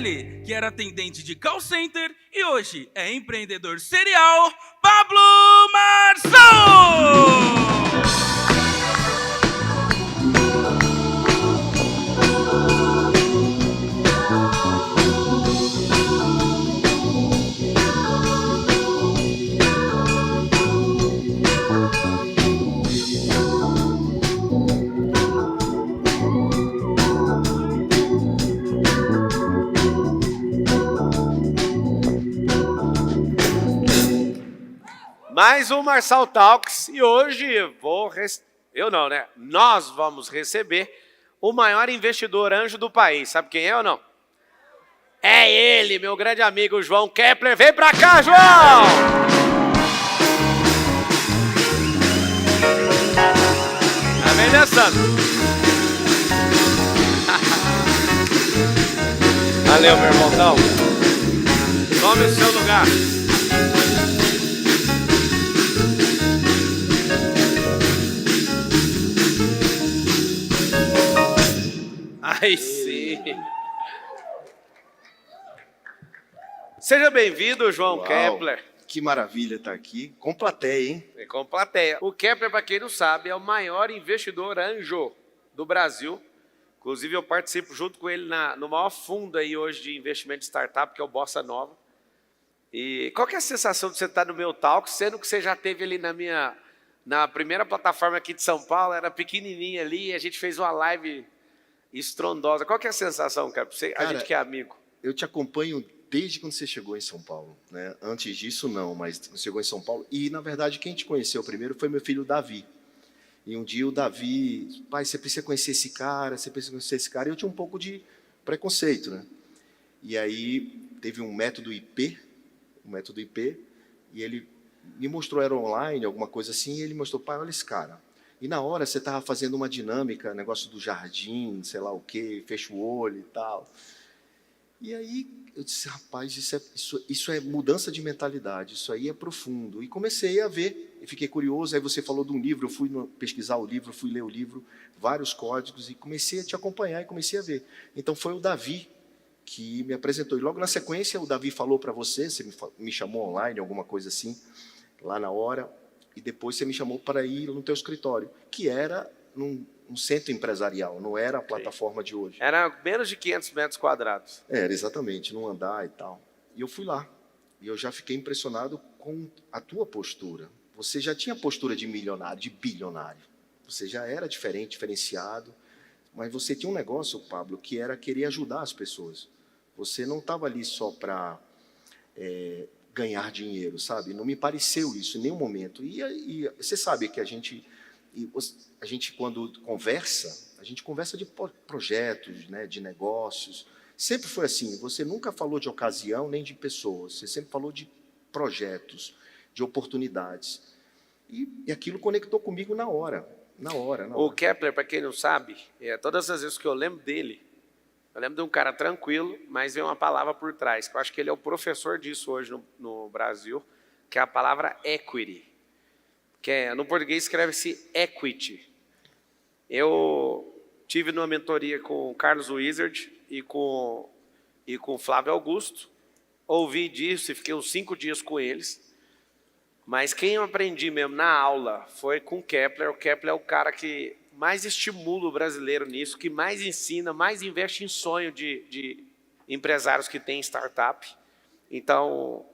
Ele, que era atendente de call center e hoje é empreendedor serial, Pablo Marçal! Mais um Marçal Talks e hoje nós vamos receber o maior investidor anjo do país. Sabe quem é ou não? É ele, meu grande amigo João Kepler. Vem pra cá, João! Vem dançando. Valeu, meu irmão. Então, tome o seu lugar. Aí sim. Seja bem-vindo, João Kepler. Que maravilha estar aqui. Com plateia, hein? E com plateia. O Kepler, para quem não sabe, é o maior investidor anjo do Brasil. Inclusive, eu participo junto com ele no maior fundo aí hoje de investimento de startup, que é o Bossa Nova. E qual que é a sensação de você estar no meu talk, sendo que você já esteve ali na primeira plataforma aqui de São Paulo, era pequenininha ali, e a gente fez uma live estrondosa. Qual que é a sensação, cara? A gente que é amigo. Eu te acompanho desde quando você chegou em São Paulo, né? Antes disso, não, mas você chegou em São Paulo. E, na verdade, quem te conheceu primeiro foi meu filho Davi. E um dia o Davi, pai, você precisa conhecer esse cara, você precisa conhecer esse cara. E eu tinha um pouco de preconceito, né? E aí teve um método IP, e ele me mostrou, era online, alguma coisa assim, e ele mostrou, pai, olha esse cara. E na hora você estava fazendo uma dinâmica, negócio do jardim, sei lá o quê, fecha o olho e tal. E aí eu disse, rapaz, isso é mudança de mentalidade, isso aí é profundo. E comecei a ver, e fiquei curioso, aí você falou de um livro, eu fui pesquisar o livro, fui ler o livro, vários códigos, e comecei a te acompanhar e comecei a ver. Então foi o Davi que me apresentou. E logo na sequência o Davi falou para você me chamou online, alguma coisa assim, lá na hora, e depois você me chamou para ir no teu escritório, que era num centro empresarial, não era a plataforma de hoje. Era menos de 500 metros quadrados. Era, exatamente, num andar e tal. E eu fui lá, e eu já fiquei impressionado com a tua postura. Você já tinha postura de milionário, de bilionário. Você já era diferenciado, mas você tinha um negócio, Pablo, que era querer ajudar as pessoas. Você não estava ali só para ganhar dinheiro, sabe? Não me pareceu isso em nenhum momento. E você sabe que a gente quando conversa, a gente conversa de projetos, né, de negócios. Sempre foi assim, você nunca falou de ocasião nem de pessoas, você sempre falou de projetos, de oportunidades. E aquilo conectou comigo na hora. O Kepler, para quem não sabe, todas as vezes que eu lembro dele, eu lembro de um cara tranquilo, mas vem uma palavra por trás, que eu acho que ele é o professor disso hoje no Brasil, que é a palavra equity, que no português escreve-se equity. Eu tive numa mentoria com o Carlos Wizard e com o Flávio Augusto, ouvi disso e fiquei uns 5 dias com eles, mas quem eu aprendi mesmo na aula foi com o Kepler. O Kepler é o cara que mais estimula o brasileiro nisso, que mais ensina, mais investe em sonho de empresários que têm startup. Então,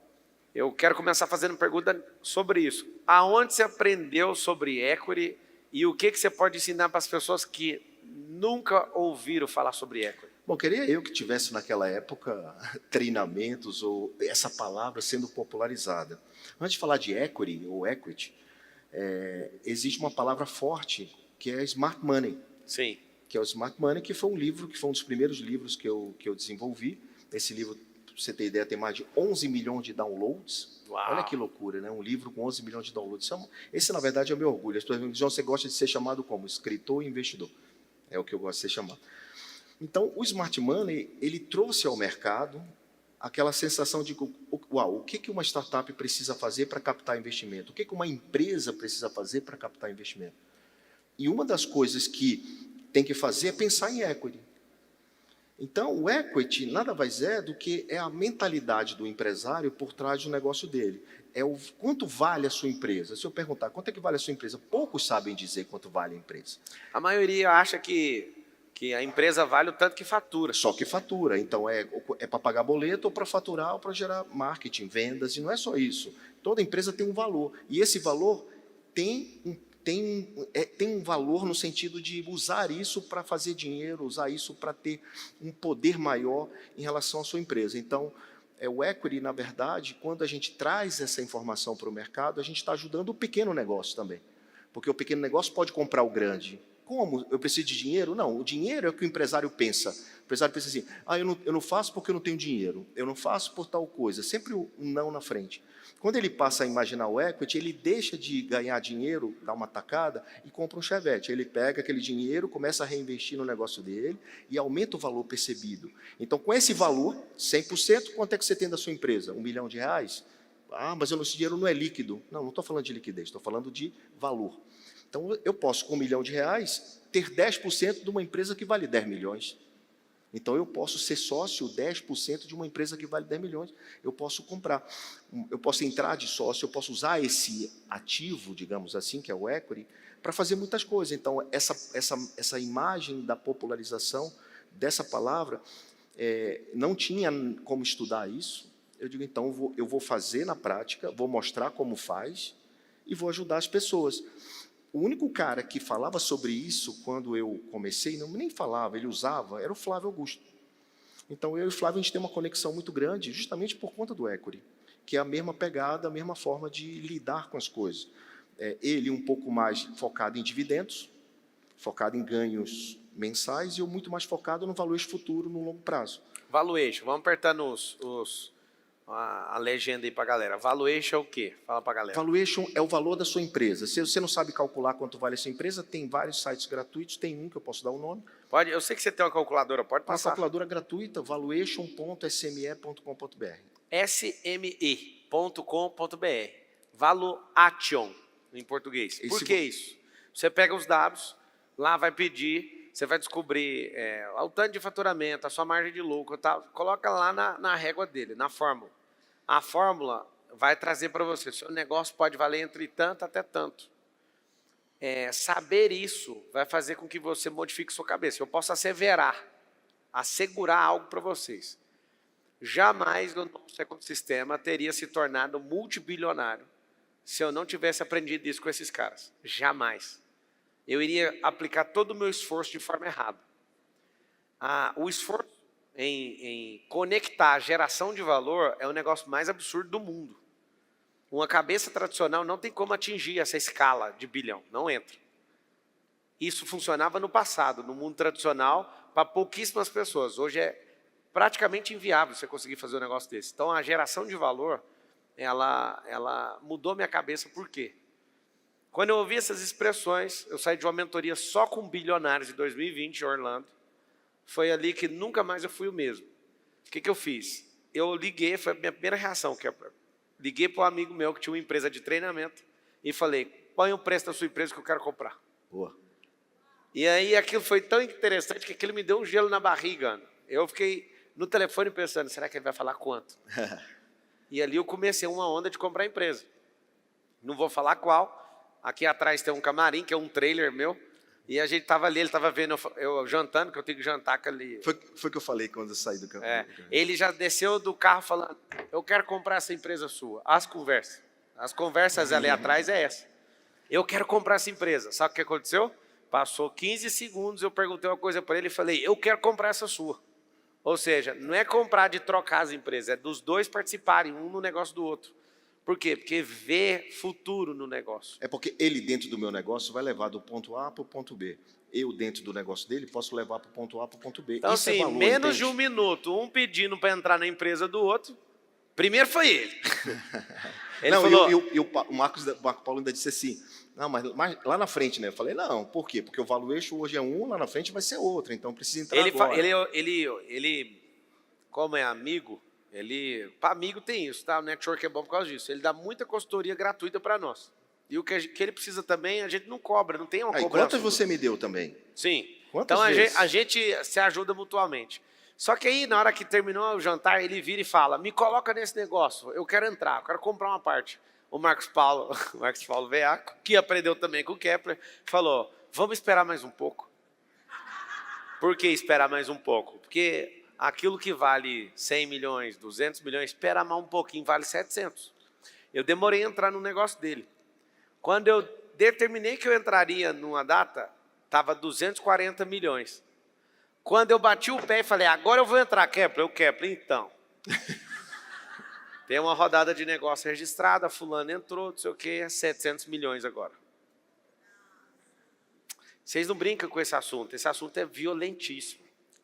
eu quero começar fazendo pergunta sobre isso. Aonde você aprendeu sobre equity e o que você pode ensinar para as pessoas que nunca ouviram falar sobre equity? Bom, queria eu que tivesse naquela época treinamentos ou essa palavra sendo popularizada. Antes de falar de equity ou equity, existe uma palavra forte que é Smart Money. Sim. Que é o Smart Money, que foi um dos primeiros livros que eu desenvolvi. Esse livro, para você ter ideia, tem mais de 11 milhões de downloads. Uau. Olha que loucura, né? Um livro com 11 milhões de downloads. Esse, na verdade, é o meu orgulho. As pessoas me dizem, você gosta de ser chamado como? Escritor e investidor. É o que eu gosto de ser chamado. Então, o Smart Money, ele trouxe ao mercado aquela sensação de, uau, o que uma startup precisa fazer para captar investimento? O que uma empresa precisa fazer para captar investimento? E uma das coisas que tem que fazer é pensar em equity. Então, o equity nada mais é do que a mentalidade do empresário por trás do negócio dele. É o quanto vale a sua empresa. Se eu perguntar quanto é que vale a sua empresa, poucos sabem dizer quanto vale a empresa. A maioria acha que a empresa vale o tanto que fatura. Só que fatura. Então, é para pagar boleto, ou para faturar, ou para gerar marketing, vendas. E não é só isso. Toda empresa tem um valor. E esse valor tem um valor no sentido de usar isso para fazer dinheiro, usar isso para ter um poder maior em relação à sua empresa. Então, o equity, na verdade, quando a gente traz essa informação para o mercado, a gente está ajudando o pequeno negócio também. Porque o pequeno negócio pode comprar o grande. Como? Eu preciso de dinheiro? Não, o dinheiro é o que o empresário pensa. O empresário pensa assim, eu não faço porque eu não tenho dinheiro, eu não faço por tal coisa, sempre um não na frente. Quando ele passa a imaginar o equity, ele deixa de ganhar dinheiro, dá uma tacada e compra um Chevette. Ele pega aquele dinheiro, começa a reinvestir no negócio dele e aumenta o valor percebido. Então, com esse valor, 100%, quanto é que você tem da sua empresa? R$1 milhão? Mas esse dinheiro não é líquido. Não estou falando de liquidez, estou falando de valor. Então, eu posso, com R$1 milhão, ter 10% de uma empresa que vale 10 milhões. Então, eu posso ser sócio 10% de uma empresa que vale 10 milhões. Eu posso comprar, eu posso entrar de sócio, eu posso usar esse ativo, digamos assim, que é o equity, para fazer muitas coisas. Então, essa imagem da popularização dessa palavra, não tinha como estudar isso. Eu digo, então, eu vou fazer na prática, vou mostrar como faz e vou ajudar as pessoas. O único cara que falava sobre isso, quando eu comecei, nem falava, ele usava, era o Flávio Augusto. Então, eu e o Flávio, a gente tem uma conexão muito grande, justamente por conta do equity, que é a mesma pegada, a mesma forma de lidar com as coisas. Ele um pouco mais focado em dividendos, focado em ganhos mensais, e eu muito mais focado no valuation futuro, no longo prazo. Valuation, vamos apertando a legenda aí para a galera. Valuation é o quê? Fala para a galera. Valuation é o valor da sua empresa. Se você não sabe calcular quanto vale a sua empresa, tem vários sites gratuitos, tem um que eu posso dar o nome. Pode, eu sei que você tem uma calculadora, pode passar. Uma calculadora gratuita, valuation.sme.com.br. sme.com.br. Valuation, em português. Por que isso? Você pega os dados, lá vai pedir, você vai descobrir o tanto de faturamento, a sua margem de lucro, tá? Coloca lá na régua dele, na fórmula. A fórmula vai trazer para você, seu negócio pode valer entre tanto até tanto. Saber isso vai fazer com que você modifique sua cabeça. Eu posso assegurar algo para vocês. Jamais o nosso ecossistema teria se tornado multibilionário se eu não tivesse aprendido isso com esses caras. Jamais. Eu iria aplicar todo o meu esforço de forma errada. O esforço em conectar a geração de valor é o negócio mais absurdo do mundo. Uma cabeça tradicional não tem como atingir essa escala de bilhão, não entra. Isso funcionava no passado, no mundo tradicional, para pouquíssimas pessoas. Hoje é praticamente inviável você conseguir fazer um negócio desse. Então, a geração de valor, ela mudou minha cabeça. Por quê? Quando eu ouvi essas expressões, eu saí de uma mentoria só com bilionários em 2020, em Orlando. Foi ali que nunca mais eu fui o mesmo. O que eu fiz? Eu liguei, foi a minha primeira reação. Liguei para um amigo meu que tinha uma empresa de treinamento e falei, põe o preço da sua empresa que eu quero comprar. Boa. E aí aquilo foi tão interessante que aquilo me deu um gelo na barriga. Eu fiquei no telefone pensando, será que ele vai falar quanto? E ali eu comecei uma onda de comprar empresa. Não vou falar qual. Aqui atrás tem um camarim, que é um trailer meu. E a gente estava ali, ele estava vendo eu jantando, que eu tenho que jantar com ele. Foi o que eu falei quando eu saí do camarim. Ele já desceu do carro falando, eu quero comprar essa empresa sua. As conversas ali atrás é essa. Eu quero comprar essa empresa. Sabe o que aconteceu? Passou 15 segundos, eu perguntei uma coisa para ele e falei, eu quero comprar essa sua. Ou seja, não é comprar de trocar as empresas, é dos dois participarem, um no negócio do outro. Por quê? Porque vê futuro no negócio. É porque ele, dentro do meu negócio, vai levar do ponto A para o ponto B. Eu, dentro do negócio dele, posso levar para o ponto A para o ponto B. Então, isso assim, valor, menos entende? de um minuto, um pedindo para entrar na empresa do outro. Primeiro foi ele. Ele não, falou... o Marco Paulo ainda disse assim, não, mas lá na frente, né? Eu falei, não, por quê? Porque o valuation hoje é um, lá na frente vai ser outro, então precisa entrar agora. Ele, como é amigo, para amigo tem isso, tá? O network é bom por causa disso. Ele dá muita consultoria gratuita para nós. E o que ele precisa também, a gente não cobra, não tem uma cobrança. Quantas você me deu também? Sim. Quantas então vezes? A gente se ajuda mutuamente. Só que aí, na hora que terminou o jantar, ele vira e fala, me coloca nesse negócio, eu quero entrar, eu quero comprar uma parte. O Marcos Paulo Veaco, que aprendeu também com o Kepler, falou, vamos esperar mais um pouco. Por que esperar mais um pouco? Porque aquilo que vale 100 milhões, 200 milhões, espera mais um pouquinho, vale 700. Eu demorei a entrar no negócio dele. Quando eu determinei que eu entraria numa data, estava 240 milhões. Quando eu bati o pé e falei, agora eu vou entrar, Kepler. O Kepler, então. Tem uma rodada de negócio registrada, fulano entrou, não sei o quê, 700 milhões agora. Vocês não brincam com esse assunto é violentíssimo.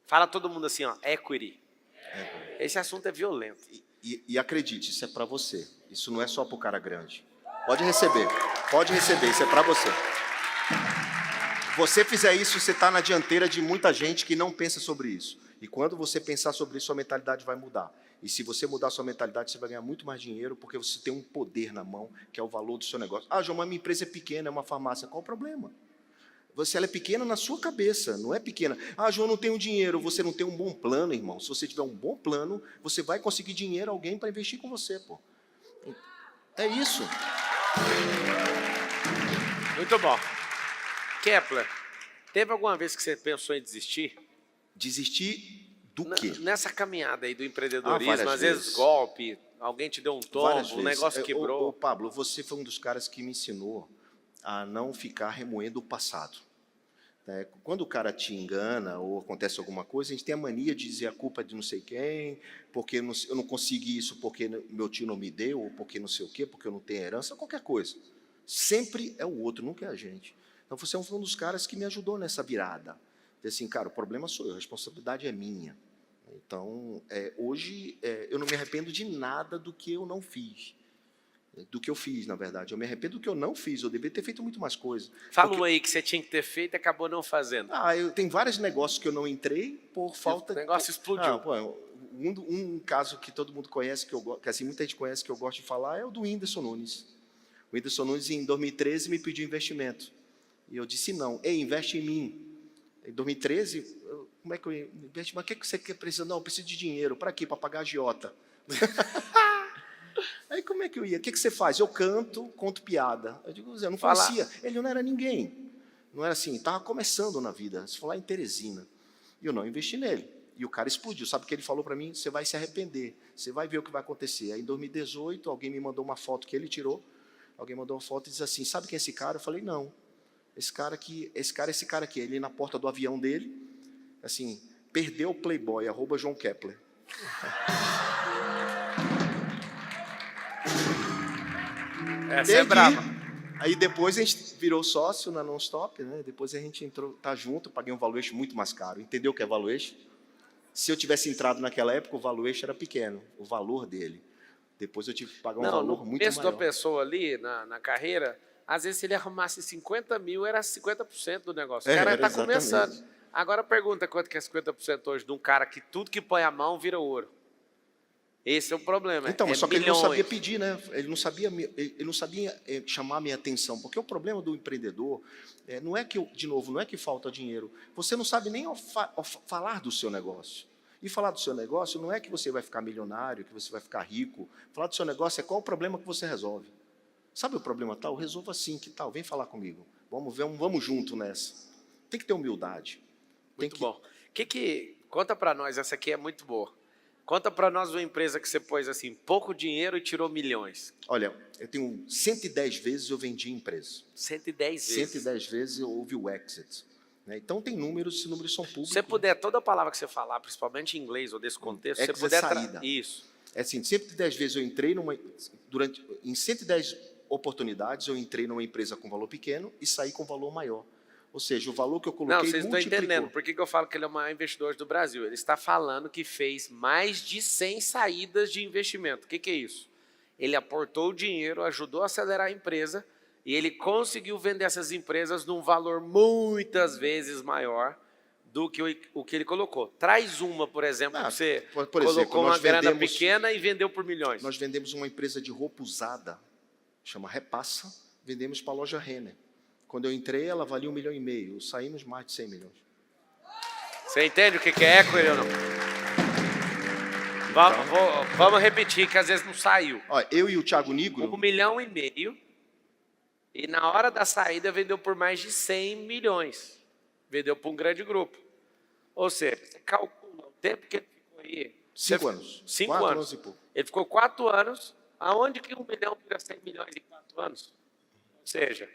Fala todo mundo assim, ó, equity. Esse assunto é violento. E acredite, isso é para você. Isso não é só para o cara grande. Pode receber, isso é para você. Você fizer isso, você está na dianteira de muita gente que não pensa sobre isso. E quando você pensar sobre isso, sua mentalidade vai mudar. E se você mudar sua mentalidade, você vai ganhar muito mais dinheiro, porque você tem um poder na mão, que é o valor do seu negócio. Ah, João, mas minha empresa é pequena, é uma farmácia. Qual o problema? Ela é pequena na sua cabeça, não é pequena. Ah, João, não tenho dinheiro. Você não tem um bom plano, irmão. Se você tiver um bom plano, você vai conseguir dinheiro, alguém para investir com você, pô. É isso. Muito bom. Kepler, teve alguma vez que você pensou em desistir? Desistir do quê? Nessa caminhada aí do empreendedorismo, às vezes. vezes golpe, alguém te deu um Várias tombo, o vezes. negócio quebrou. Ô, Pablo, você foi um dos caras que me ensinou a não ficar remoendo o passado. Quando o cara te engana ou acontece alguma coisa, a gente tem a mania de dizer a culpa é de não sei quem, porque eu não consegui isso porque meu tio não me deu, ou porque não sei o quê, porque eu não tenho herança, qualquer coisa. Sempre é o outro, nunca é a gente. Então, você é um dos caras que me ajudou nessa virada. Dizer assim, cara, o problema sou eu, a responsabilidade é minha. Então, hoje, eu não me arrependo de nada do que eu não fiz. Do que eu fiz, na verdade. Eu me arrependo do que eu não fiz. Eu deveria ter feito muito mais coisas. Fala aí que você tinha que ter feito e acabou não fazendo. Tem vários negócios que eu não entrei por falta... O negócio explodiu. Um caso que todo mundo conhece, que assim, muita gente conhece, que eu gosto de falar, é o do Whindersson Nunes. O Whindersson Nunes, em 2013, me pediu investimento. E eu disse não. Ei, investe em mim. Em 2013, como é que eu investi? Mas o que você quer precisar? Não, eu preciso de dinheiro. Para quê? Para pagar a agiota. Aí como é que eu ia? O que você faz? Eu canto, conto piada. Eu digo, eu não conhecia. Ele não era ninguém. Não era assim, estava começando na vida. Se for lá em Teresina. E eu não investi nele. E o cara explodiu. Sabe o que ele falou para mim? Você vai se arrepender. Você vai ver o que vai acontecer. Aí em 2018, alguém me mandou uma foto que ele tirou. Alguém mandou uma foto e disse assim, sabe quem é esse cara? Eu falei, não. Esse cara aqui. Ele na porta do avião dele, assim, perdeu o Playboy, @João Kepler. Essa é brava. Aí depois a gente virou sócio na Non-Stop, né? Depois a gente entrou, tá junto, paguei um valuation muito mais caro. Entendeu o que é valuation? Se eu tivesse entrado naquela época, o valuation era pequeno, o valor dele. Depois eu tive que pagar um valor muito maior. No preço da pessoa ali, na carreira, às vezes se ele arrumasse 50 mil, era 50% do negócio. O cara está começando. Agora pergunta quanto que é 50% hoje de um cara que tudo que põe a mão vira ouro. Esse é o problema. Então, mas só que ele não sabia pedir, né? Ele não sabia chamar a minha atenção. Porque o problema do empreendedor não é que, não é que falta dinheiro. Você não sabe nem falar do seu negócio. E falar do seu negócio não é que você vai ficar milionário, que você vai ficar rico. Falar do seu negócio é qual o problema que você resolve. Sabe o problema tal? Resolva assim, que tal? Vem falar comigo. Vamos junto nessa. Tem que ter humildade. Muito bom. Conta para nós, essa aqui é muito boa. Conta para nós uma empresa que você pôs assim, pouco dinheiro e tirou milhões. Olha, eu tenho 110 vezes eu vendi empresa. 110 vezes? 110 vezes houve o exit. Então tem números, esses números são públicos. Se você puder, toda palavra que você falar, principalmente em inglês ou desse contexto, se você puder... saída. Isso. É assim, 110 vezes eu entrei em 110 oportunidades eu entrei numa empresa com valor pequeno e saí com valor maior. Ou seja, o valor que eu coloquei multiplicou. Não, vocês estão entendendo. Por que eu falo que ele é o maior investidor do Brasil? Ele está falando que fez mais de 100 saídas de investimento. O que é isso? Ele aportou o dinheiro, ajudou a acelerar a empresa e ele conseguiu vender essas empresas num valor muitas vezes maior do que o que ele colocou. Traz uma, por exemplo, que você colocou uma grana pequena e vendeu por milhões. Nós vendemos uma empresa de roupa usada, chama Repassa, vendemos para a loja Renner. Quando eu entrei, ela valia 1,5 milhão. Saímos mais de 100 milhões. Você entende o que é equity ou não? Vamos repetir, que às vezes não saiu. Ó, eu e o Thiago Nigro, 1,5 milhão, e na hora da saída vendeu por mais de 100 milhões. Vendeu para um grande grupo. Ou seja, você calcula o tempo que ele ficou aí. 5 anos. 5 4 anos. e pouco. Ele ficou 4 anos. Aonde que 1 milhão vira 100 milhões em 4 anos? Ou seja,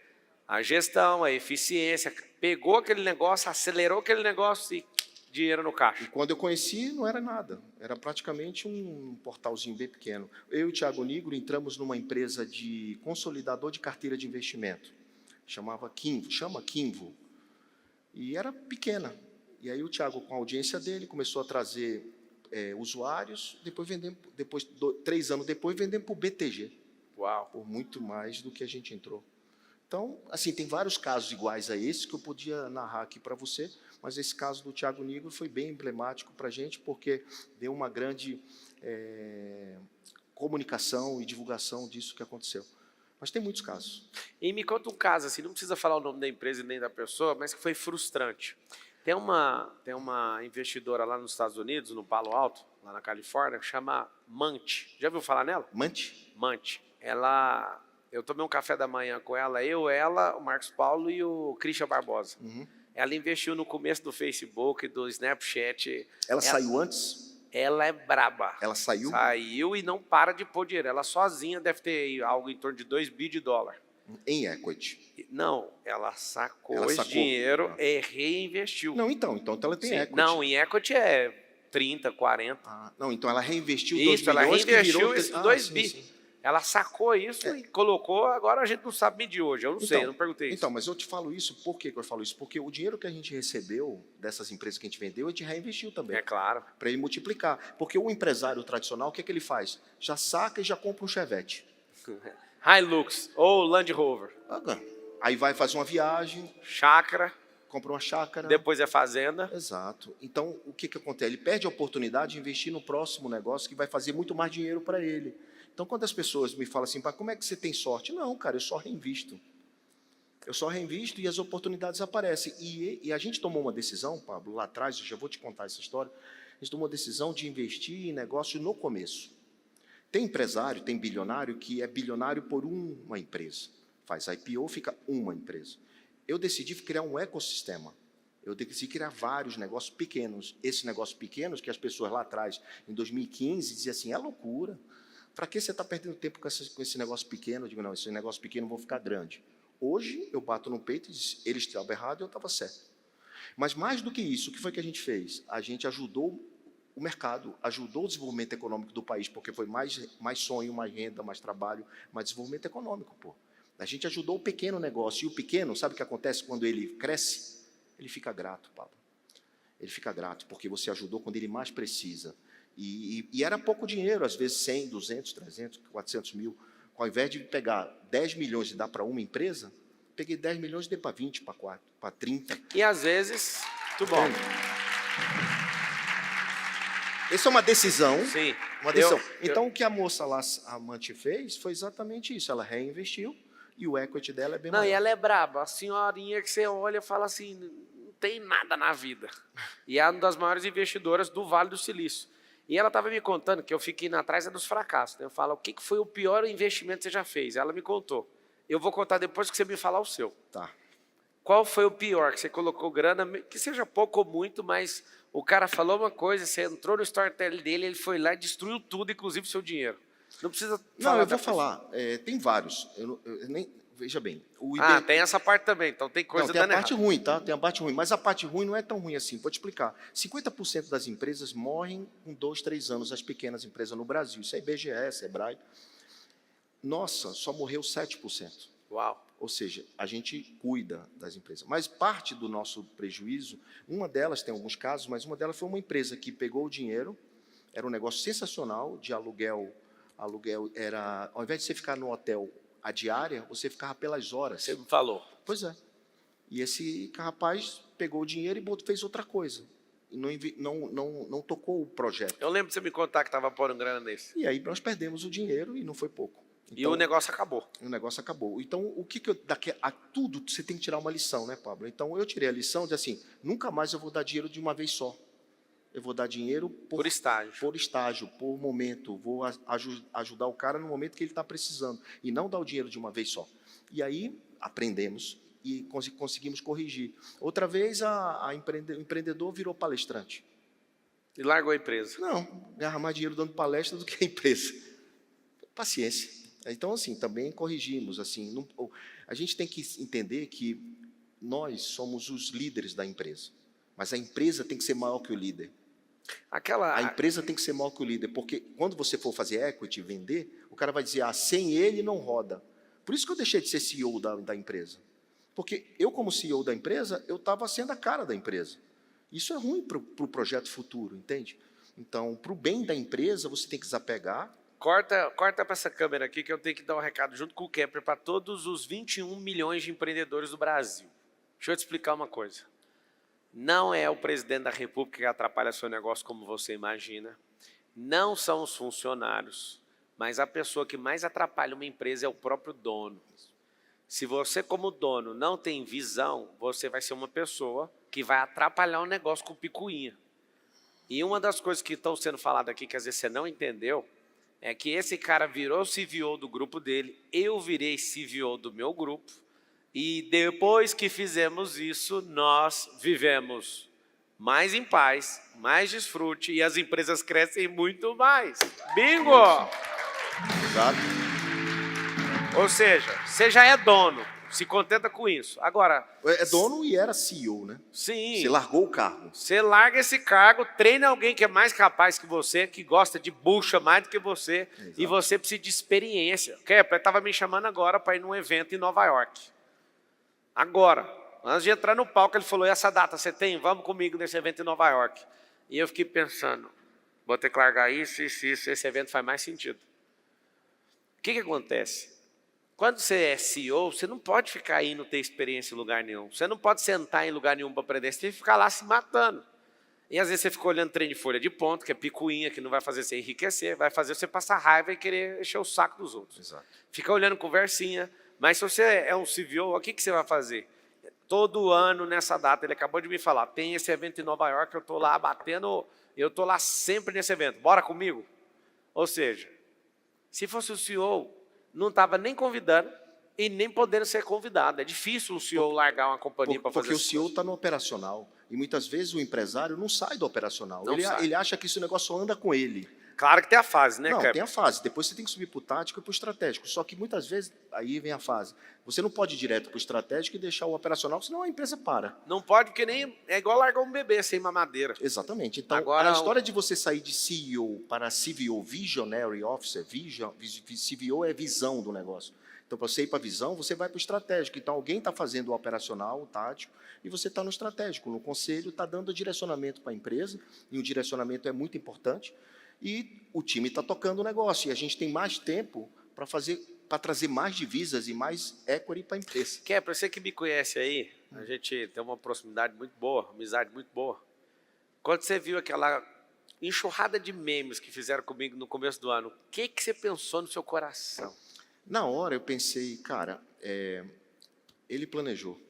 a gestão, a eficiência, pegou aquele negócio, acelerou aquele negócio e dinheiro no E caixa. quando eu conheci, não era nada. Era praticamente um portalzinho bem pequeno. Eu e o Thiago Nigro entramos numa empresa de consolidador de carteira de investimento. Chama Kinvo. E era pequena. E aí o Thiago, com a audiência dele, começou a trazer usuários. Depois, 3 anos depois, vendemos para o BTG. Uau. Por muito mais do que a gente entrou. Então, assim, tem vários casos iguais a esse que eu podia narrar aqui para você, mas esse caso do Thiago Nigro foi bem emblemático para a gente, porque deu uma grande comunicação e divulgação disso que aconteceu. Mas tem muitos casos. E me conta um caso, assim, não precisa falar o nome da empresa e nem da pessoa, mas que foi frustrante. Tem uma investidora lá nos Estados Unidos, no Palo Alto, lá na Califórnia, que chama Mant. Já ouviu falar nela? Mant. Eu tomei um café da manhã com ela, o Marcos Paulo e o Christian Barbosa. Uhum. Ela investiu no começo do Facebook, do Snapchat. Ela saiu antes? Ela é braba. Ela saiu? Saiu e não para de pôr dinheiro. Ela sozinha deve ter algo em torno de 2 bilhões de dólares. Em equity. Não, ela sacou esse dinheiro e reinvestiu. Não, então ela tem equity. Não, em equity é 30, 40. Não, então ela reinvestiu 2 Isso, ela bilhões reinvestiu esses 2 sim, bi. sim. Ela sacou isso e colocou, agora a gente não sabe medir hoje. Eu não sei, eu não perguntei isso. Então, mas eu te falo isso, por que eu falo isso? Porque o dinheiro que a gente recebeu dessas empresas que a gente vendeu, a gente reinvestiu também. É claro. Para ele multiplicar. Porque o empresário tradicional, o que é que ele faz? Já saca e já compra um Chevette. Hilux ou Land Rover. Aí vai fazer uma viagem. Chácara. Compra uma chácara. Depois é fazenda. Exato. Então, o que acontece? Ele perde a oportunidade de investir no próximo negócio que vai fazer muito mais dinheiro para ele. Então, quando as pessoas me falam assim, como é que você tem sorte? Não, cara, eu só reinvisto. Eu só reinvisto e as oportunidades aparecem. E a gente tomou uma decisão, Pablo, lá atrás, eu já vou te contar essa história, a gente tomou a decisão de investir em negócio no começo. Tem empresário, tem bilionário que é bilionário por uma empresa. Faz IPO, fica uma empresa. Eu decidi criar um ecossistema. Eu decidi criar vários negócios pequenos. Esses negócios pequenos que as pessoas lá atrás, em 2015, diziam assim, é loucura. Para que você está perdendo tempo com esse negócio pequeno? Eu digo, não, esse negócio pequeno vão ficar grande. Hoje, eu bato no peito e digo, eles estavam errados e eu estava certo. Mas mais do que isso, o que foi que a gente fez? A gente ajudou o mercado, ajudou o desenvolvimento econômico do país, porque foi mais sonho, mais renda, mais trabalho, mais desenvolvimento econômico, pô. A gente ajudou o pequeno negócio. E o pequeno, sabe o que acontece quando ele cresce? Ele fica grato, Pablo. Ele fica grato, porque você ajudou quando ele mais precisa. E era pouco dinheiro, às vezes 100, 200, 300, 400 mil. Ao invés de pegar 10 milhões e dar para uma empresa, peguei 10 milhões e dei para 20, para 4, para 30. E às vezes, muito bom. Essa é uma decisão. Sim. Uma decisão. Então, o que a moça lá, a Mante, fez foi exatamente isso. Ela reinvestiu e o equity dela é bem maior. Não, e ela é braba. A senhorinha que você olha e fala assim, não tem nada na vida. E é uma das maiores investidoras do Vale do Silício. E ela estava me contando que eu fiquei indo atrás dos fracassos. Né? Eu falo, o que foi o pior investimento que você já fez? Ela me contou. Eu vou contar depois que você me falar o seu. Tá. Qual foi o pior? Que você colocou grana, que seja pouco ou muito, mas o cara falou uma coisa, você entrou no storytelling dele, ele foi lá e destruiu tudo, inclusive o seu dinheiro. Não precisa falar. Não, eu vou falar. Tem vários. Eu nem, veja bem. Tem essa parte também. Então tem coisa tem a dando parte errado. ruim, tá? Tem a parte ruim. Mas a parte ruim não é tão ruim assim. Vou te explicar. 50% das empresas morrem com 2, 3 anos, as pequenas empresas no Brasil. Isso é IBGE, Sebrae. Nossa, só morreu 7%. Uau. Ou seja, a gente cuida das empresas. Mas parte do nosso prejuízo, uma delas, tem alguns casos, mas uma delas foi uma empresa que pegou o dinheiro, era um negócio sensacional de aluguel era, ao invés de você ficar no hotel a diária, você ficava pelas horas. Você me falou. Pois é. E esse rapaz pegou o dinheiro e fez outra coisa. E não tocou o projeto. Eu lembro de você me contar que estava pondo grana nesse. E aí nós perdemos o dinheiro e não foi pouco. Então, e o negócio acabou. O negócio acabou. Então, o que daqui a tudo você tem que tirar uma lição, né, Pablo? Então, eu tirei a lição de assim, nunca mais eu vou dar dinheiro de uma vez só. eu vou dar dinheiro Por estágio. Por momento. Vou ajudar o cara no momento que ele está precisando. E não dar o dinheiro de uma vez só. E aí, aprendemos e conseguimos corrigir. Outra vez, o empreendedor virou palestrante. E largou a empresa. Não, ganhava mais dinheiro dando palestra do que a empresa. Paciência. Então, assim, também corrigimos. Assim, a gente tem que entender que nós somos os líderes da empresa. Mas a empresa tem que ser maior que o líder. A empresa tem que ser maior que o líder, porque quando você for fazer equity, vender, o cara vai dizer, sem ele não roda. Por isso que eu deixei de ser CEO da empresa. Porque eu, como CEO da empresa, eu estava sendo a cara da empresa. Isso é ruim para o projeto futuro, entende? Então, para o bem da empresa, você tem que desapegar. Corta para essa câmera aqui, que eu tenho que dar um recado junto com o Kepler para todos os 21 milhões de empreendedores do Brasil. Deixa eu te explicar uma coisa. Não é o presidente da República que atrapalha seu negócio como você imagina. Não são os funcionários. Mas a pessoa que mais atrapalha uma empresa é o próprio dono. Se você, como dono, não tem visão, você vai ser uma pessoa que vai atrapalhar o negócio com picuinha. E uma das coisas que estão sendo faladas aqui, que às vezes você não entendeu, é que esse cara virou CVO do grupo dele, eu virei CVO do meu grupo, e depois que fizemos isso, nós vivemos mais em paz, mais desfrute, e as empresas crescem muito mais. Bingo! Exato. Ou seja, você já é dono, se contenta com isso. Agora... É dono e era CEO, né? Sim. Você largou o cargo. Você larga esse cargo, treina alguém que é mais capaz que você, que gosta de bucha mais do que você, exato. E você precisa de experiência. Kepler estava me chamando agora para ir num evento em Nova York. Agora, antes de entrar no palco, ele falou, e essa data você tem? Vamos comigo nesse evento em Nova York. E eu fiquei pensando, vou ter que largar isso, esse evento faz mais sentido. O que acontece? Quando você é CEO, você não pode ficar aí e não ter experiência em lugar nenhum. Você não pode sentar em lugar nenhum para aprender, você tem que ficar lá se matando. E às vezes você fica olhando trem de folha de ponto, que é picuinha, que não vai fazer você enriquecer, vai fazer você passar raiva e querer encher o saco dos outros. Exato. Fica olhando conversinha. Mas se você é um CVO, o que você vai fazer? Todo ano, nessa data, ele acabou de me falar, tem esse evento em Nova York, eu estou lá batendo, eu estou lá sempre nesse evento, bora comigo? Ou seja, se fosse o CEO, não estava nem convidando e nem podendo ser convidado. É difícil o CEO largar uma companhia para fazer isso. Porque o CEO está no operacional. E muitas vezes o empresário não sai do operacional. Ele acha que esse negócio anda com ele. Claro que tem a fase, né, Não, Kepler? tem a fase. Depois você tem que subir para o tático e para o estratégico. Só que muitas vezes, aí vem a fase. Você não pode ir direto para o estratégico e deixar o operacional, senão a empresa para. Não pode, porque nem é igual largar um bebê sem mamadeira. Exatamente. Então, agora, a história de você sair de CEO para CVO, Visionary Officer, CVO é visão do negócio. Então, para você ir para a visão, você vai para o estratégico. Então, alguém está fazendo o operacional, o tático, e você está no estratégico. No conselho, está dando direcionamento para a empresa, e o direcionamento é muito importante. E o time está tocando o negócio. E a gente tem mais tempo para trazer mais divisas e mais equity para a empresa. Kepler, você que me conhece aí, a gente tem uma proximidade muito boa, amizade muito boa. Quando você viu aquela enxurrada de memes que fizeram comigo no começo do ano, o que você pensou no seu coração? Na hora eu pensei, cara, ele planejou.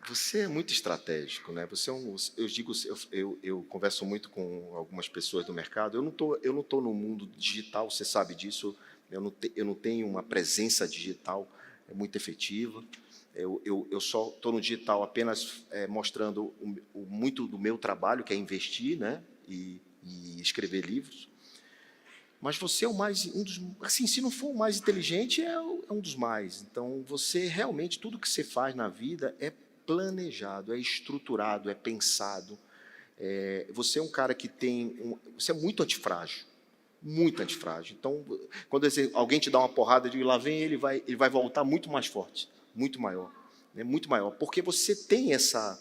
Você é muito estratégico, né? Você é eu converso muito com algumas pessoas do mercado. Eu não tô no mundo digital, você sabe disso. Eu não tenho uma presença digital muito efetiva. Eu só estou no digital apenas mostrando muito do meu trabalho, que é investir, né? E escrever livros. Mas você é assim, se não for o mais inteligente, é um dos mais. Então, você realmente, tudo que você faz na vida é planejado, é estruturado, é pensado. Você é um cara que você é muito antifrágil. Muito antifrágil. Então, quando alguém te dá uma porrada, eu digo, lá vem ele vai voltar muito mais forte, muito maior. Né, muito maior, porque você tem essa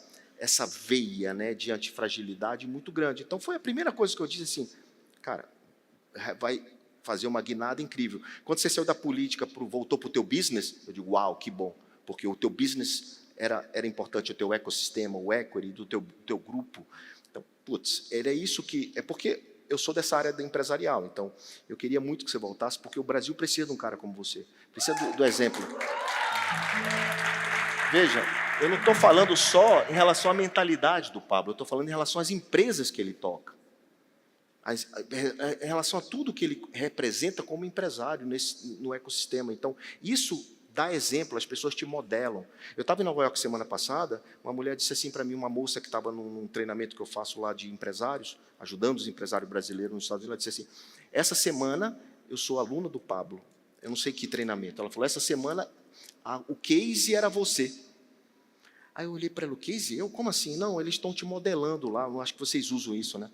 veia, né, de antifragilidade muito grande. Então, foi a primeira coisa que eu disse assim, cara, vai fazer uma guinada incrível. Quando você saiu da política, voltou para o teu business, eu digo, uau, que bom, porque o teu business era importante, o teu ecossistema, o equity do teu grupo. Então, putz, era isso que... É porque eu sou dessa área da empresarial, então eu queria muito que você voltasse, porque o Brasil precisa de um cara como você, precisa do exemplo Veja, eu não estou falando só em relação à mentalidade do Pablo, eu estou falando em relação às empresas que ele toca. Em relação a tudo que ele representa como empresário no ecossistema. Então, isso dá exemplo, as pessoas te modelam. Eu estava em Nova York semana passada, uma mulher disse assim para mim, uma moça que estava num treinamento que eu faço lá de empresários, ajudando os empresários brasileiros nos Estados Unidos, ela disse assim, essa semana eu sou aluna do Pablo, eu não sei que treinamento. Ela falou, essa semana o case era você. Aí eu olhei para ela, o case? Eu? Como assim? Não, eles estão te modelando lá, eu acho que vocês usam isso, né?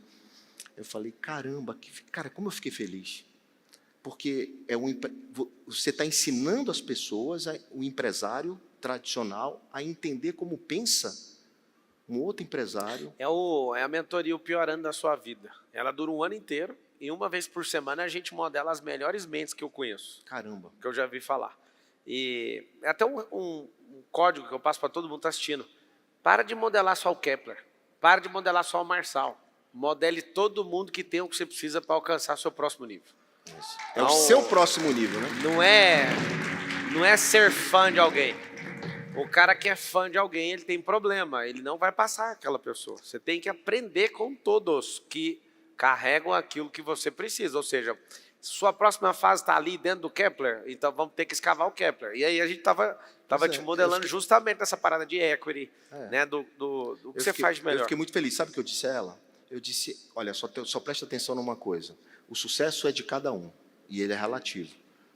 Eu falei, caramba, cara, como eu fiquei feliz. Porque você está ensinando as pessoas, o empresário tradicional, a entender como pensa um outro empresário. É a mentoria o pior ano da sua vida. Ela dura um ano inteiro e uma vez por semana a gente modela as melhores mentes que eu conheço. Caramba. Que eu já vi falar. E é até um código que eu passo para todo mundo que está assistindo. Para de modelar só o Kepler. Para de modelar só o Marçal. Modele todo mundo que tem o que você precisa para alcançar seu próximo nível. Isso. É o seu próximo nível, né? Não é ser fã de alguém. O cara que é fã de alguém, ele tem problema. Ele não vai passar aquela pessoa. Você tem que aprender com todos que carregam aquilo que você precisa. Ou seja, sua próxima fase está ali dentro do Kepler, então vamos ter que escavar o Kepler. E aí a gente estava te modelando justamente essa parada de equity, né, do que você faz de melhor. Eu fiquei muito feliz. Sabe o que eu disse a ela? Eu disse, olha, só presta atenção numa coisa. O sucesso é de cada um, e ele é relativo.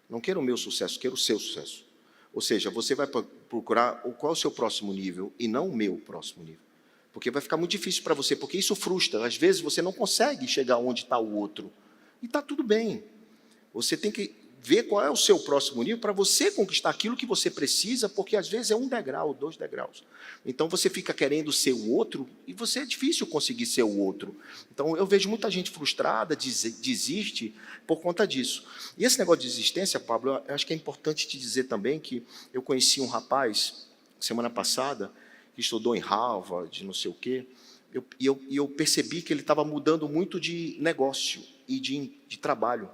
Não quero o meu sucesso, quero o seu sucesso. Ou seja, você vai procurar qual é o seu próximo nível, e não o meu próximo nível. Porque vai ficar muito difícil para você, porque isso frustra. Às vezes você não consegue chegar onde está o outro. E está tudo bem. Você tem que ver qual é o seu próximo nível para você conquistar aquilo que você precisa, porque às vezes é 1 degrau, 2 degraus. Então você fica querendo ser o outro e é difícil conseguir ser o outro. Então eu vejo muita gente frustrada, desiste por conta disso. E esse negócio de desistência, Pablo, eu acho que é importante te dizer também que eu conheci um rapaz, semana passada, que estudou em Harvard, não sei o quê, e eu percebi que ele estava mudando muito de negócio e de trabalho.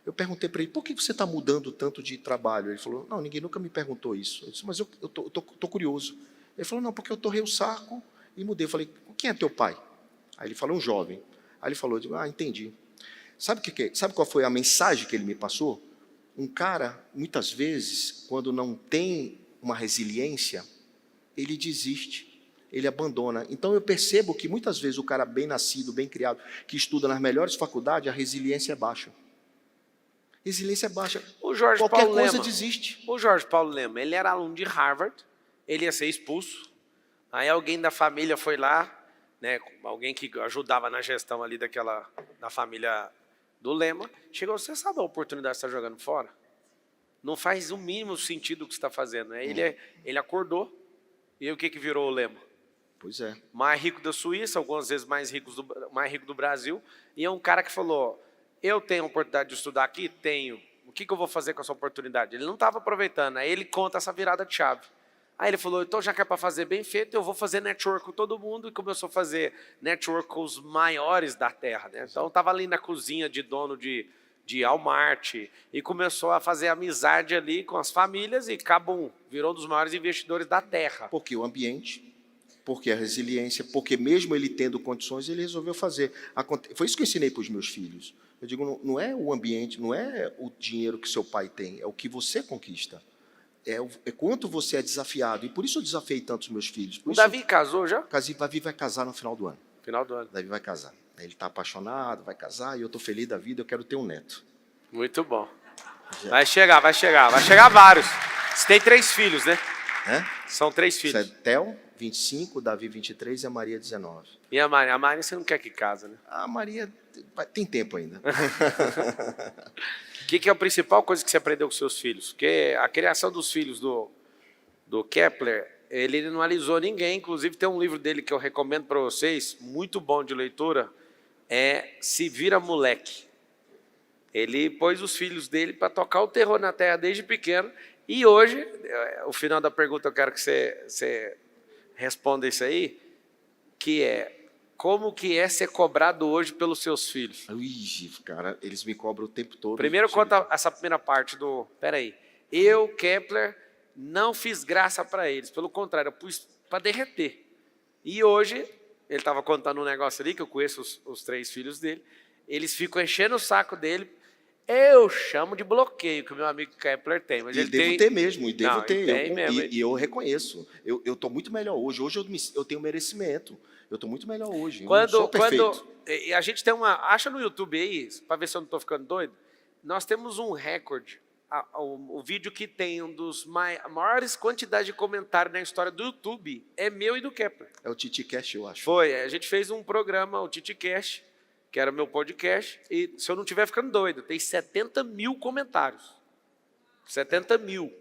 Eu perguntei para ele, por que você está mudando tanto de trabalho? Ele falou, não, ninguém nunca me perguntou isso. Eu disse, mas eu estou curioso. Ele falou, não, porque eu torrei o saco e mudei. Eu falei, quem é teu pai? Aí ele falou, um jovem. Aí ele falou, eu digo, entendi. Sabe qual foi a mensagem que ele me passou? Um cara, muitas vezes, quando não tem uma resiliência, ele desiste, ele abandona. Então eu percebo que muitas vezes o cara bem nascido, bem criado, que estuda nas melhores faculdades, a resiliência é baixa. Resiliência é baixa. Qualquer coisa desiste. O Jorge Paulo Lema, ele era aluno de Harvard, ele ia ser expulso. Aí alguém da família foi lá, né, alguém que ajudava na gestão ali da família do Lema, chegou, você sabe a oportunidade que você está jogando fora? Não faz o mínimo sentido o que você está fazendo. Né? Ele acordou, e o que virou o Lema? Pois é. Mais rico da Suíça, algumas vezes mais rico do Brasil, e é um cara que falou, eu tenho a oportunidade de estudar aqui? Tenho. O que eu vou fazer com essa oportunidade? Ele não estava aproveitando. Aí ele conta essa virada de chave. Aí ele falou, então já que é para fazer bem feito, eu vou fazer network com todo mundo. E começou a fazer network com os maiores da terra. Né? Então estava ali na cozinha de dono de Walmart. E começou a fazer amizade ali com as famílias e cabum, virou um dos maiores investidores da terra. Porque o ambiente, porque a resiliência, porque mesmo ele tendo condições, ele resolveu fazer. Foi isso que eu ensinei para os meus filhos. Eu digo, não é o ambiente, não é o dinheiro que seu pai tem, é o que você conquista. É quanto você é desafiado. E por isso eu desafiei tanto os meus filhos. O Davi casou já? O Davi vai casar no final do ano. Final do ano. O Davi vai casar. Ele está apaixonado, vai casar, e eu estou feliz da vida, eu quero ter um neto. Muito bom. Vai chegar vários. Você tem 3 filhos, né? São 3 filhos. Isso é Theo, 25, Davi 23 e a Maria 19. E a Maria? A Maria você não quer que casa, né? A Maria tem tempo ainda. O que é a principal coisa que você aprendeu com seus filhos? Porque a criação dos filhos do Kepler, ele não alisou ninguém. Inclusive tem um livro dele que eu recomendo para vocês, muito bom de leitura, é Se Vira Moleque. Ele pôs os filhos dele para tocar o terror na terra desde pequeno. E hoje, o final da pergunta eu quero que você responda isso aí, que é, como que é ser cobrado hoje pelos seus filhos? Cara, eles me cobram o tempo todo. Primeiro conta essa primeira parte do... Peraí. Eu, Kepler, não fiz graça para eles, pelo contrário, eu pus para derreter. E hoje, ele estava contando um negócio ali, que eu conheço os 3 filhos dele, eles ficam enchendo o saco dele, eu chamo de bloqueio, que o meu amigo Kepler tem. Mas E ele devo tem... ter mesmo, e devo Não, ter. ele tem mesmo. E eu reconheço. Eu estou muito melhor hoje. Hoje eu tenho merecimento. Eu estou muito melhor hoje. Eu não sou perfeito. E a gente tem uma... Acha no YouTube aí, para ver se eu não estou ficando doido, nós temos um recorde. O vídeo que tem um dos maiores quantidades de comentários na história do YouTube é meu e do Kepler. É o TitiCast, eu acho. Foi, a gente fez um programa, o TitiCast, que era o meu podcast, e se eu não estiver ficando doido, tem 70 mil comentários. 70 mil.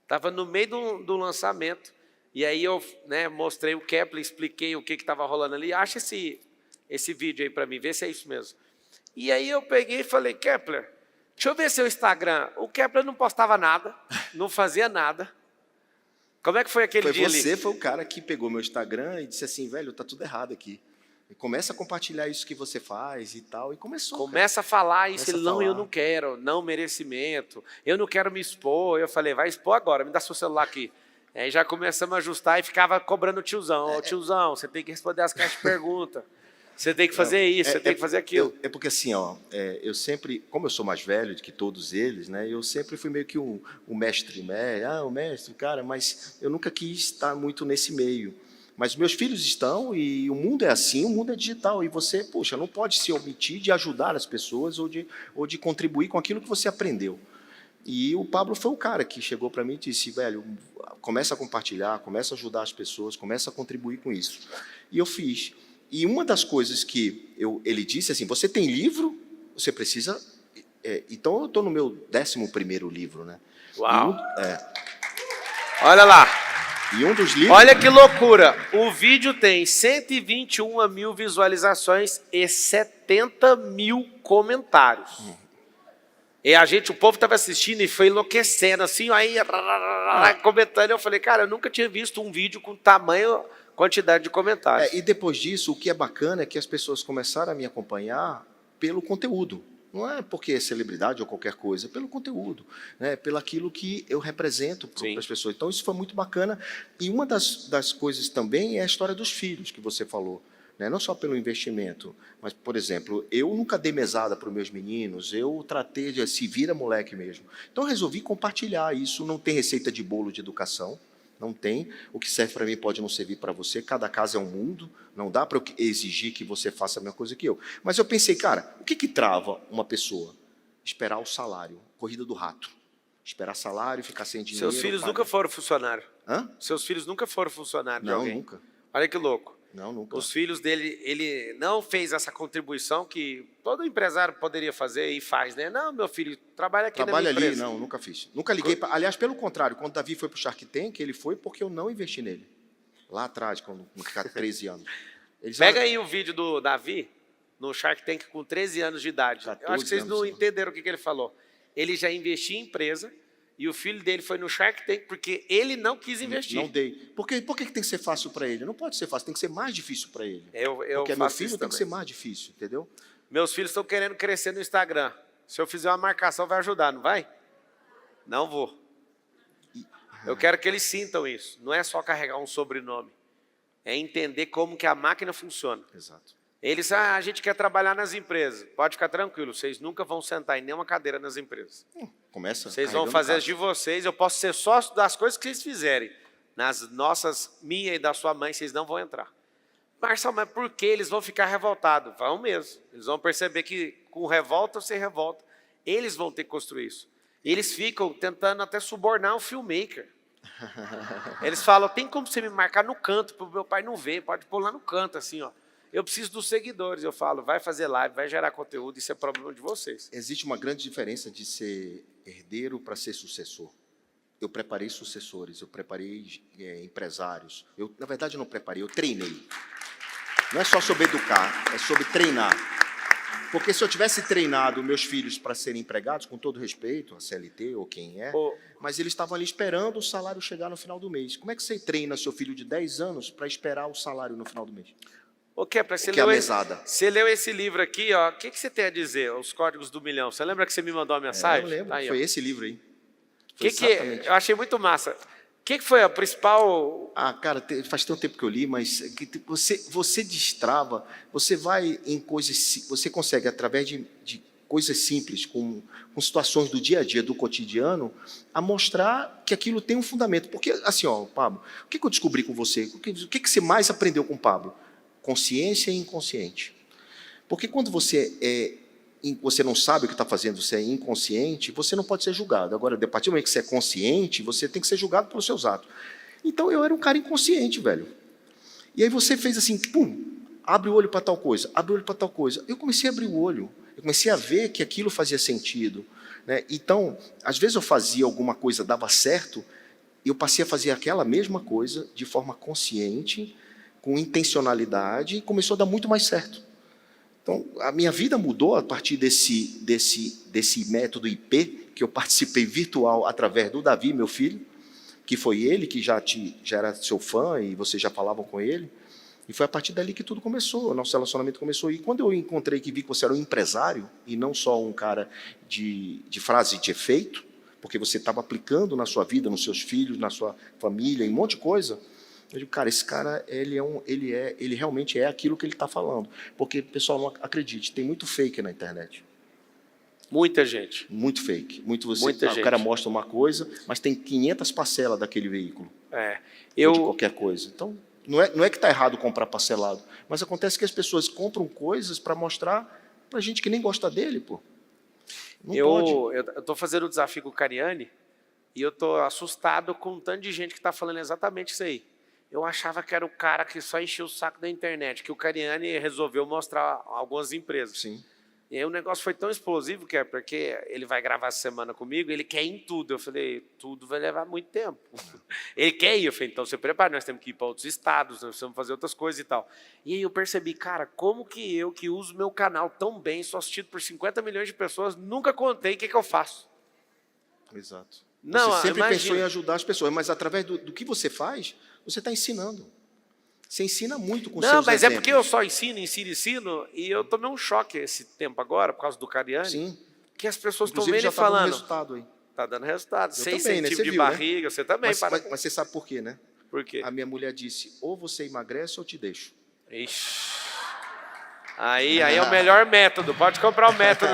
Estava no meio do lançamento, e aí eu mostrei o Kepler, expliquei o que estava rolando ali. Acha esse vídeo aí para mim, vê se é isso mesmo. E aí eu peguei e falei, Kepler, deixa eu ver seu Instagram. O Kepler não postava nada, não fazia nada. Como é que foi aquele dia ali? Você foi o cara que pegou meu Instagram e disse assim, velho, tá tudo errado aqui. E começa a compartilhar isso que você faz e tal. E começou. Começa a falar isso. Começa Ele, a não, falar. eu não quero, não merecimento. Eu não quero me expor. Eu falei, vai expor agora, me dá seu celular aqui. Aí já começamos a ajustar e ficava cobrando o tiozão. Ô, tiozão, você tem que responder as caixas de pergunta. Você tem que fazer isso, você tem que fazer aquilo. É porque assim, eu sempre, como eu sou mais velho do que todos eles, né? Eu sempre fui meio que um mestre, né? O mestre, cara, mas eu nunca quis estar muito nesse meio. Mas meus filhos estão e o mundo é assim, o mundo é digital. E você, poxa, não pode se omitir de ajudar as pessoas ou de contribuir com aquilo que você aprendeu. E o Pablo foi o cara que chegou para mim e disse, velho, começa a compartilhar, começa a ajudar as pessoas, começa a contribuir com isso. E eu fiz. E uma das coisas que ele disse assim, você tem livro, você precisa... então, eu estou no meu 11º livro, né? Uau! Olha lá! E um dos livros... Olha que loucura! O vídeo tem 121 mil visualizações e 70 mil comentários. E o povo estava assistindo e foi enlouquecendo, assim, aí comentando. Eu falei, cara, eu nunca tinha visto um vídeo com tamanho quantidade de comentários. E depois disso, o que é bacana é que as pessoas começaram a me acompanhar pelo conteúdo. Não é porque é celebridade ou qualquer coisa, é pelo conteúdo, né? Pelo aquilo que eu represento para as pessoas. Então, isso foi muito bacana. E uma das coisas também é a história dos filhos que você falou. Né? Não só pelo investimento, mas, por exemplo, eu nunca dei mesada para os meus meninos, eu tratei de se vira moleque mesmo. Então, eu resolvi compartilhar isso. Não tem receita de bolo de educação. Não tem. O que serve para mim pode não servir para você. Cada caso é um mundo. Não dá para eu exigir que você faça a mesma coisa que eu. Mas eu pensei, cara, o que trava uma pessoa? Esperar o salário. Corrida do rato. Esperar salário, ficar sem dinheiro. Seus filhos nunca foram funcionário. Hã? Seus filhos nunca foram funcionário de Não, alguém. nunca. Olha que louco. Não, nunca. Os filhos dele, ele não fez essa contribuição que todo empresário poderia fazer e faz, né? Não, meu filho, trabalha aqui na minha empresa. Trabalha ali, não, nunca fiz. Nunca liguei para... Aliás, pelo contrário, quando o Davi foi para o Shark Tank, ele foi porque eu não investi nele. Lá atrás, quando tinha 13 anos. Pega aí o vídeo do Davi, no Shark Tank, com 13 anos de idade. Eu acho que vocês não entenderam o que ele falou. Ele já investia em empresa, e o filho dele foi no Shark Tank porque ele não quis investir. Não dei. Por que tem que ser fácil para ele? Não pode ser fácil, tem que ser mais difícil para ele. Porque meu filho tem que ser mais difícil, entendeu? Meus filhos estão querendo crescer no Instagram. Se eu fizer uma marcação, vai ajudar, não vai? Não vou. Eu quero que eles sintam isso. Não é só carregar um sobrenome. É entender como que a máquina funciona. Exato. Eles, a gente quer trabalhar nas empresas. Pode ficar tranquilo, vocês nunca vão sentar em nenhuma cadeira nas empresas. Começa. Vocês vão fazer as de vocês, eu posso ser sócio das coisas que vocês fizerem. Nas nossas, minha e da sua mãe, vocês não vão entrar. Marcelo, mas por que eles vão ficar revoltados? Vão mesmo. Eles vão perceber que com revolta ou sem revolta, eles vão ter que construir isso. Eles ficam tentando até subornar o filmmaker. Eles falam, tem como você me marcar no canto, para o meu pai não ver, pode pôr lá no canto, assim, ó. Eu preciso dos seguidores. Eu falo, vai fazer live, vai gerar conteúdo, isso é problema de vocês. Existe uma grande diferença de ser herdeiro para ser sucessor. Eu preparei sucessores, eu preparei empresários. Na verdade, eu não preparei, eu treinei. Não é só sobre educar, é sobre treinar. Porque se eu tivesse treinado meus filhos para serem empregados, com todo respeito, a CLT ou quem é, mas eles estavam ali esperando o salário chegar no final do mês. Como é que você treina seu filho de 10 anos para esperar o salário no final do mês? Kepler, você leu esse livro aqui, ó, o que você tem a dizer, Os Códigos do Milhão? Você lembra que você me mandou uma mensagem? Eu lembro, tá aí, foi esse livro aí. Foi exatamente. Eu achei muito massa. O que foi a principal... Ah, cara, faz tanto tempo que eu li, mas você destrava, você vai em coisas, você consegue, através de coisas simples, com situações do dia a dia, do cotidiano, a mostrar que aquilo tem um fundamento. Porque, assim, ó, Pablo, o que eu descobri com você? O que você mais aprendeu com o Pablo? Consciência e inconsciente. Porque quando você não sabe o que está fazendo, você é inconsciente, você não pode ser julgado. Agora, a partir do momento que você é consciente, você tem que ser julgado pelos seus atos. Então, eu era um cara inconsciente, velho. E aí você fez assim, pum, abre o olho para tal coisa, abre o olho para tal coisa. Eu comecei a abrir o olho, eu comecei a ver que aquilo fazia sentido, né? Então, às vezes eu fazia alguma coisa, dava certo, e eu passei a fazer aquela mesma coisa de forma consciente, com intencionalidade, e começou a dar muito mais certo. Então, a minha vida mudou a partir desse método IP, que eu participei virtual através do Davi, meu filho, que foi ele que já era seu fã e vocês já falavam com ele. E foi a partir dali que tudo começou, o nosso relacionamento começou. E quando eu encontrei que vi que você era um empresário, e não só um cara de frase de efeito, porque você estava aplicando na sua vida, nos seus filhos, na sua família, em um monte de coisa, eu digo, cara, esse cara, ele realmente é aquilo que ele está falando. Porque, pessoal, não acredite, tem muito fake na internet. Muita gente. Muito fake. Muita gente. O cara mostra uma coisa, mas tem 500 parcelas daquele veículo. Ou de qualquer coisa. Então, não é que está errado comprar parcelado, mas acontece que as pessoas compram coisas para mostrar para gente que nem gosta dele, pô. Eu estou fazendo o desafio com o Cariani e eu estou assustado com um tanto de gente que está falando exatamente isso aí. Eu achava que era o cara que só enchia o saco da internet, que o Cariani resolveu mostrar algumas empresas. Sim. E aí o negócio foi tão explosivo, que é porque ele vai gravar essa semana comigo, ele quer ir em tudo. Eu falei, tudo vai levar muito tempo. Ele quer ir, eu falei, então você prepara, nós temos que ir para outros estados, nós precisamos fazer outras coisas e tal. E aí eu percebi, cara, como que eu, que uso meu canal tão bem, sou assistido por 50 milhões de pessoas, nunca contei o que eu faço. Exato. Não, você sempre imagina. pensou em ajudar as pessoas, mas através do que você faz, você está ensinando. Você ensina muito com seus exemplos. Não, mas é porque eu só ensino, e eu tomei um choque esse tempo agora, por causa do Cariani, Sim. que as pessoas estão Inclusive, vendo já e falando. Dando resultado aí. Está dando resultado. Eu 6 também, né? centímetros Você de viu, barriga, né? você também. Mas você sabe por quê, né? Por quê? A minha mulher disse, ou você emagrece ou eu te deixo. Ixi. Aí é o melhor método, pode comprar o método.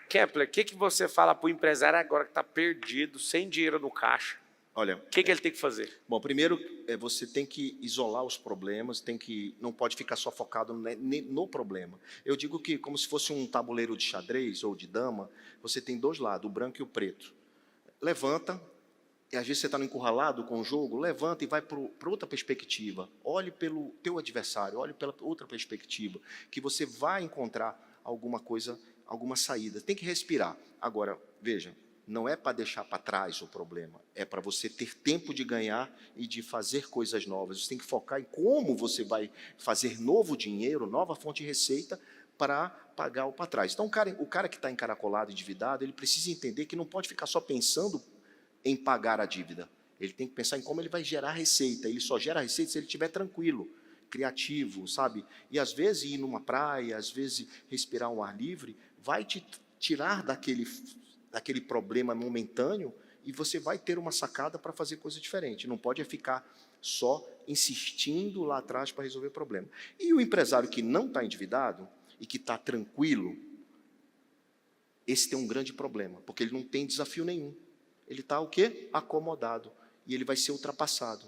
Kepler, o que você fala para o empresário agora que está perdido, sem dinheiro no caixa? Olha, O que ele tem que fazer? Bom, primeiro, você tem que isolar os problemas, não pode ficar só focado no problema. Eu digo que, como se fosse um tabuleiro de xadrez ou de dama, você tem dois lados, o branco e o preto. Levanta, e às vezes você está encurralado com o jogo, levanta e vai para outra perspectiva. Olhe pelo teu adversário, olhe pela outra perspectiva, que você vai encontrar alguma coisa, alguma saída. Tem que respirar. Agora, veja, não é para deixar para trás o problema, é para você ter tempo de ganhar e de fazer coisas novas. Você tem que focar em como você vai fazer novo dinheiro, nova fonte de receita para pagar o para trás. Então, o cara que está encaracolado, endividado, ele precisa entender que não pode ficar só pensando em pagar a dívida. Ele tem que pensar em como ele vai gerar receita. Ele só gera receita se ele estiver tranquilo, criativo, sabe? E, às vezes, ir numa praia, às vezes, respirar um ar livre, vai te tirar daquele problema momentâneo e você vai ter uma sacada para fazer coisa diferente. Não pode ficar só insistindo lá atrás para resolver o problema. E o empresário que não está endividado e que está tranquilo, esse tem um grande problema, porque ele não tem desafio nenhum. Ele está o quê? Acomodado. E ele vai ser ultrapassado.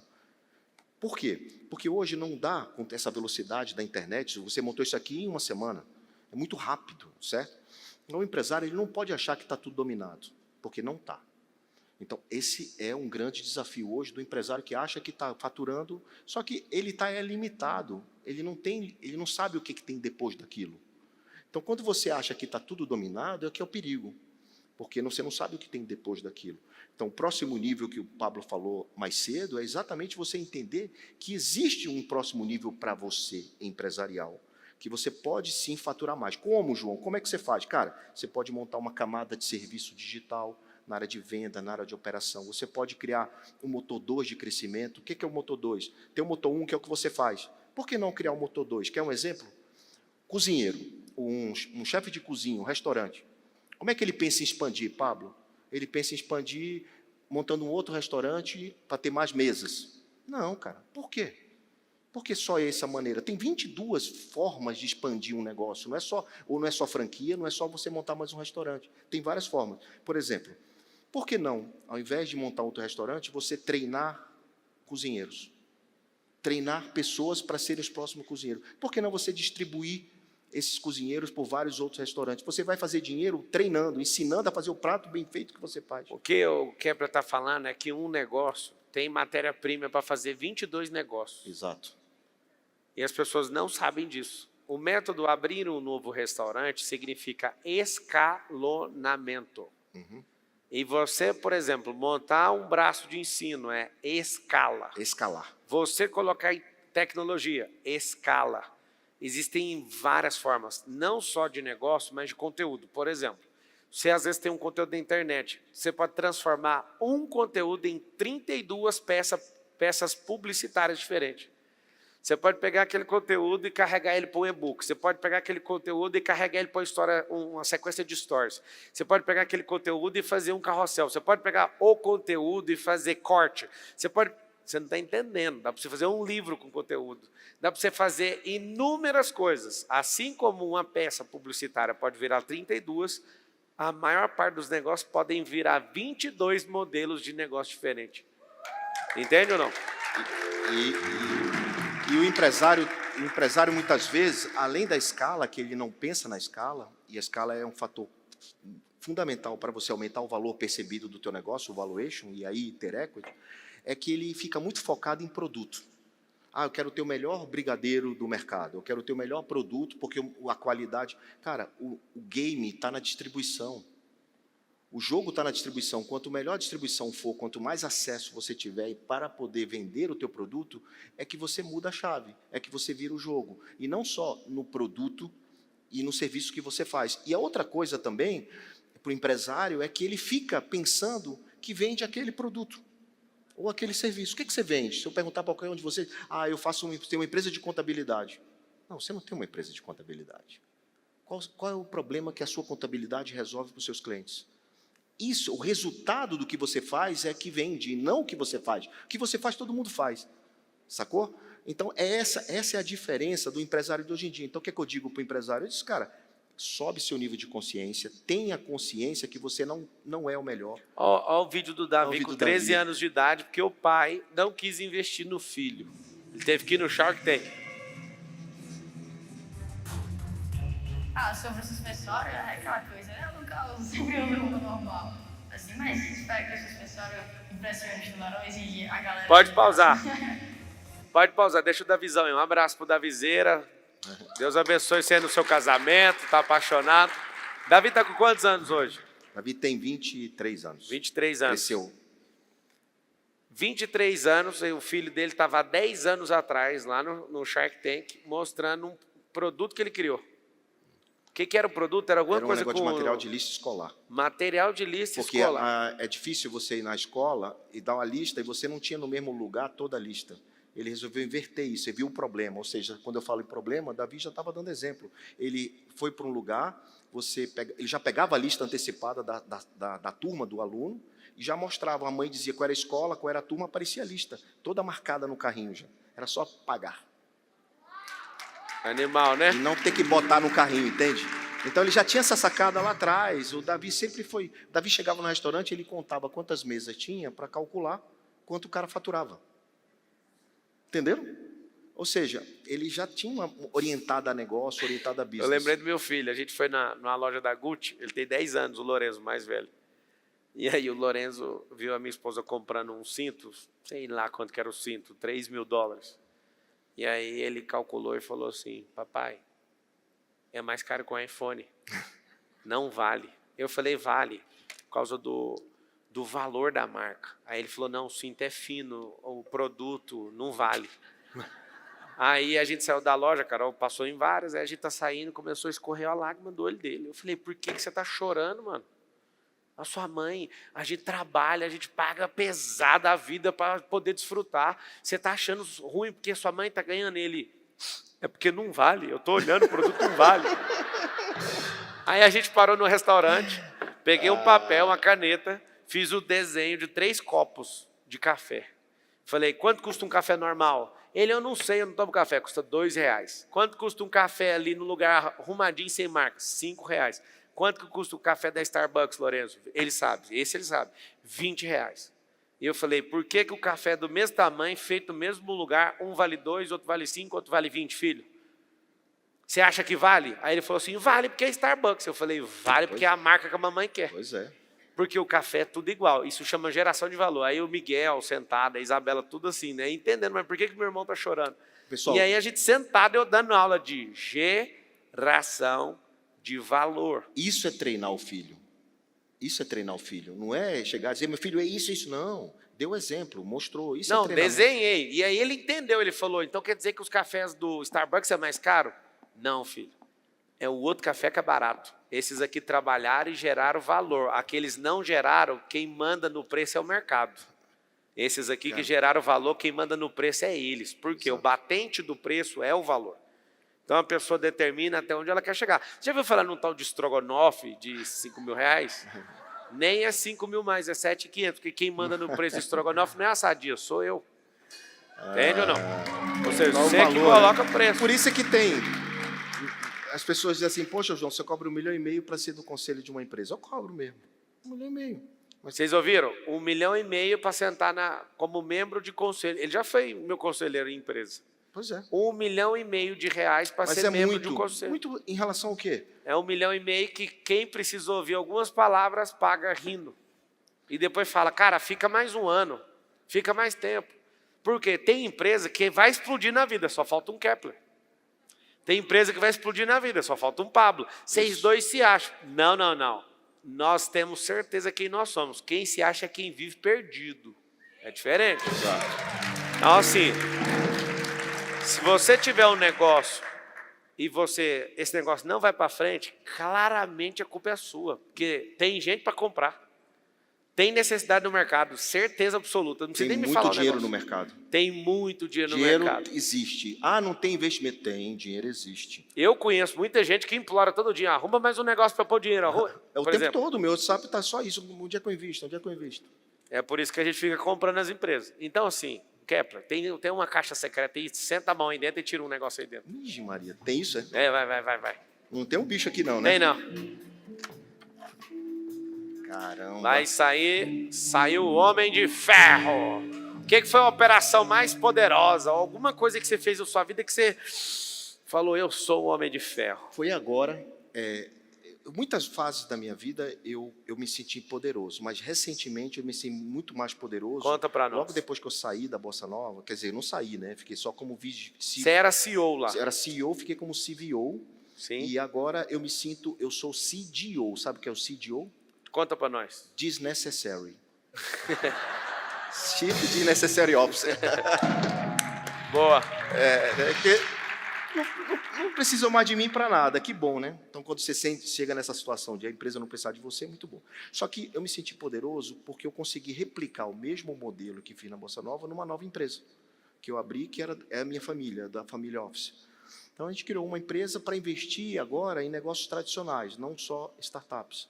Por quê? Porque hoje não dá, com essa velocidade da internet, você montou isso aqui em uma semana. É muito rápido, certo? O empresário ele não pode achar que está tudo dominado, porque não está. Então, esse é um grande desafio hoje do empresário que acha que está faturando, só que ele está limitado, ele não sabe o que tem depois daquilo. Então, quando você acha que está tudo dominado, é que é o perigo, porque você não sabe o que tem depois daquilo. Então, o próximo nível que o Pablo falou mais cedo é exatamente você entender que existe um próximo nível para você, empresarial, que você pode sim faturar mais. Como, João? Como é que você faz? Cara, você pode montar uma camada de serviço digital na área de venda, na área de operação. Você pode criar um motor 2 de crescimento. O que é o motor 2? Tem o motor 1, que é o que você faz. Por que não criar um motor 2? Quer um exemplo? Cozinheiro, um chefe de cozinha, um restaurante. Como é que ele pensa em expandir, Pablo? Ele pensa em expandir montando um outro restaurante para ter mais mesas. Não, cara. Por quê? Por que só essa maneira? Tem 22 formas de expandir um negócio. Não é só franquia, não é só você montar mais um restaurante. Tem várias formas. Por exemplo, por que não, ao invés de montar outro restaurante, você treinar cozinheiros? Treinar pessoas para serem os próximos cozinheiros. Por que não você distribuir esses cozinheiros por vários outros restaurantes? Você vai fazer dinheiro treinando, ensinando a fazer o prato bem feito que você faz. O que o Kepler está falando é que um negócio tem matéria-prima para fazer 22 negócios. Exato. E as pessoas não sabem disso. O método abrir um novo restaurante significa escalonamento. E você, por exemplo, montar um braço de ensino é escala. Escalar. Você colocar em tecnologia, escala. Existem várias formas, não só de negócio, mas de conteúdo. Por exemplo, você às vezes tem um conteúdo na internet, você pode transformar um conteúdo em 32 peças publicitárias diferentes. Você pode pegar aquele conteúdo e carregar ele para um e-book. Você pode pegar aquele conteúdo e carregar ele para uma sequência de stories. Você pode pegar aquele conteúdo e fazer um carrossel. Você pode pegar o conteúdo e fazer corte. Você não está entendendo. Dá para você fazer um livro com conteúdo. Dá para você fazer inúmeras coisas. Assim como uma peça publicitária pode virar 32, a maior parte dos negócios podem virar 22 modelos de negócio diferentes. Entende ou não? E o empresário, muitas vezes, além da escala, que ele não pensa na escala, e a escala é um fator fundamental para você aumentar o valor percebido do teu negócio, o valuation, e aí ter equity, é que ele fica muito focado em produto. Eu quero ter o melhor brigadeiro do mercado, eu quero ter o melhor produto, porque a qualidade... Cara, o game está na distribuição. O jogo está na distribuição. Quanto melhor a distribuição for, quanto mais acesso você tiver para poder vender o teu produto, é que você muda a chave, é que você vira o jogo. E não só no produto e no serviço que você faz. E a outra coisa também, para o empresário, é que ele fica pensando que vende aquele produto ou aquele serviço. O que você vende? Se eu perguntar para qualquer um de vocês, eu tenho uma empresa de contabilidade. Não, você não tem uma empresa de contabilidade. Qual é o problema que a sua contabilidade resolve para os seus clientes? Isso, o resultado do que você faz é que vende, e não o que você faz. O que você faz, todo mundo faz. Sacou? Então, essa é a diferença do empresário de hoje em dia. Então, o que eu digo para o empresário? Eu disse, cara, sobe seu nível de consciência, tenha consciência que você não é o melhor. Olha o vídeo do Davi com 13 anos de idade, porque o pai não quis investir no filho. Ele teve que ir no Shark Tank. Sobre o suspensório, é aquela coisa, eu nunca uso sempre o meu normal. Assim, mas espero que o suspensório impressione os tubarões e a galera... Pode pausar. Pode pausar, deixa o Davizão aí. Um abraço pro Davizeira. Deus abençoe você no seu casamento, tá apaixonado. Davi tá com quantos anos hoje? Davi tem 23 anos. 23 anos. Cresceu. 23 anos, e o filho dele estava há 10 anos atrás, lá no Shark Tank, mostrando um produto que ele criou. O que era o produto? Era alguma coisa com... de material de lista escolar. Material de lista escolar. Porque é difícil você ir na escola e dar uma lista e você não tinha no mesmo lugar toda a lista. Ele resolveu inverter isso, ele viu o problema. Ou seja, quando eu falo em problema, Davi já estava dando exemplo. Ele foi para um lugar, ele já pegava a lista antecipada da turma do aluno e já mostrava. A mãe dizia qual era a escola, qual era a turma, aparecia a lista, toda marcada no carrinho já. Era só pagar. Animal, né? E não ter que botar no carrinho, entende? Então ele já tinha essa sacada lá atrás. O Davi sempre foi... O Davi chegava no restaurante, ele contava quantas mesas tinha para calcular quanto o cara faturava. Entenderam? Ou seja, ele já tinha orientado a negócio, orientado a business. Eu lembrei do meu filho, a gente foi numa loja da Gucci, ele tem 10 anos, o Lorenzo, mais velho. E aí o Lorenzo viu a minha esposa comprando um cinto, sei lá quanto que era o cinto, $3.000. E aí ele calculou e falou assim, papai, é mais caro que um iPhone, não vale. Eu falei, vale, por causa do valor da marca. Aí ele falou, não, o cinto é fino, o produto não vale. Aí a gente saiu da loja, Carol passou em várias, aí a gente tá saindo, começou a escorrer a lágrima do olho dele. Eu falei, por que você tá chorando, mano? A sua mãe, a gente trabalha, a gente paga pesada a vida para poder desfrutar. Você está achando ruim porque sua mãe está ganhando ele. É porque não vale, eu estou olhando, o produto não vale. Aí a gente parou no restaurante, Peguei um papel, uma caneta, fiz o desenho de 3 copos de café. Falei, quanto custa um café normal? Ele, eu não sei, eu não tomo café, custa R$2. Quanto custa um café ali no lugar arrumadinho, sem marca? R$5. Quanto que custa o café da Starbucks, Lourenço? Ele sabe, esse ele sabe, R$20. E eu falei, por que o café é do mesmo tamanho, feito no mesmo lugar, um vale 2, outro vale 5, outro vale 20, filho? Você acha que vale? Aí ele falou assim, vale porque é Starbucks. Eu falei, vale porque é a marca que a mamãe quer. Pois é. Porque o café é tudo igual. Isso chama geração de valor. Aí o Miguel sentado, a Isabela, tudo assim, né? Entendendo, mas por que meu irmão está chorando? Pessoal, E aí a gente sentado, eu dando aula de geração de valor. isso é treinar o filho. Isso é treinar o filho. Não é chegar e dizer, meu filho, é isso, isso. Não. Deu exemplo, mostrou. Isso Não, é treinamento. desenhei. E aí ele entendeu, ele falou, então quer dizer que os cafés do Starbucks é mais caro? Não, filho. É o outro café que é barato. Esses aqui trabalharam e geraram valor. Aqueles não geraram, quem manda no preço é o mercado. Esses aqui que geraram valor, quem manda no preço é eles. Porque o batente do preço é o valor. Então a pessoa determina até onde ela quer chegar. Você já viu falar num tal de estrogonofe de R$5.000? Nem é 5 mil mais, é 7.500. Porque quem manda no preço do estrogonofe não é a Sadia, sou eu. Entende ou não? Ou seja, Dá o você que valor, coloca né? o preço. Por isso é que tem. As pessoas dizem assim, poxa, João, você cobra R$1,5 milhão para ser do conselho de uma empresa. Eu cobro mesmo. R$1,5 milhão. Mas Vocês ouviram? R$1,5 milhão para sentar como membro de conselho. Ele já foi meu conselheiro em empresa. Pois é. R$1,5 milhão para Mas ser é membro de um muito, conselho. muito em relação ao quê? É R$1,5 milhão que quem precisa ouvir algumas palavras paga rindo. E depois fala, cara, fica mais um ano, fica mais tempo. Porque tem empresa que vai explodir na vida, só falta um Kepler. Tem empresa que vai explodir na vida, só falta um Pablo. Vocês dois se acham. Não, não, não. Nós temos certeza quem nós somos. Quem se acha é quem vive perdido. É diferente. Exato. Então, assim, se você tiver um negócio e esse negócio não vai para frente, claramente a culpa é sua. Porque tem gente para comprar. Tem necessidade no mercado, certeza absoluta. Não precisa Tem nem me falar muito dinheiro negócio. no mercado. Tem muito dinheiro no Dinheiro mercado. existe. Ah, não tem investimento? Tem, dinheiro existe. Eu conheço muita gente que implora todo dia, arruma mais um negócio para pôr dinheiro. É o Por tempo exemplo. todo, o meu WhatsApp está só isso. Onde é que eu invisto? Onde é que eu invisto? É por isso que a gente fica comprando as empresas. Então, assim, Kepler, tem uma caixa secreta aí, senta a mão aí dentro e tira um negócio aí dentro. Ixi, Maria, tem isso, é? É, vai. Não tem um bicho aqui não, né? Tem não. Caramba. Vai saiu o Homem de Ferro. O que foi a operação mais poderosa? Alguma coisa que você fez na sua vida que você falou, eu sou o Homem de Ferro. Foi agora, muitas fases da minha vida eu me senti poderoso, mas recentemente eu me senti muito mais poderoso. Conta pra nós. Logo depois que eu saí da Bossa Nova, quer dizer, não saí, né? Fiquei só como Você era CEO lá. Era CEO, fiquei como CVO. Sim. E agora eu sou CDO. Sabe o que é o CDO? Conta pra nós. Disnecessary. Chief Disnecessary Officer. Boa. Não precisam mais de mim para nada, que bom, né? Então, quando você chega nessa situação de a empresa não precisar de você, é muito bom. Só que eu me senti poderoso porque eu consegui replicar o mesmo modelo que fiz na Bossa Nova numa nova empresa que eu abri, que é a minha família, da família Office. Então, a gente criou uma empresa para investir agora em negócios tradicionais, não só startups.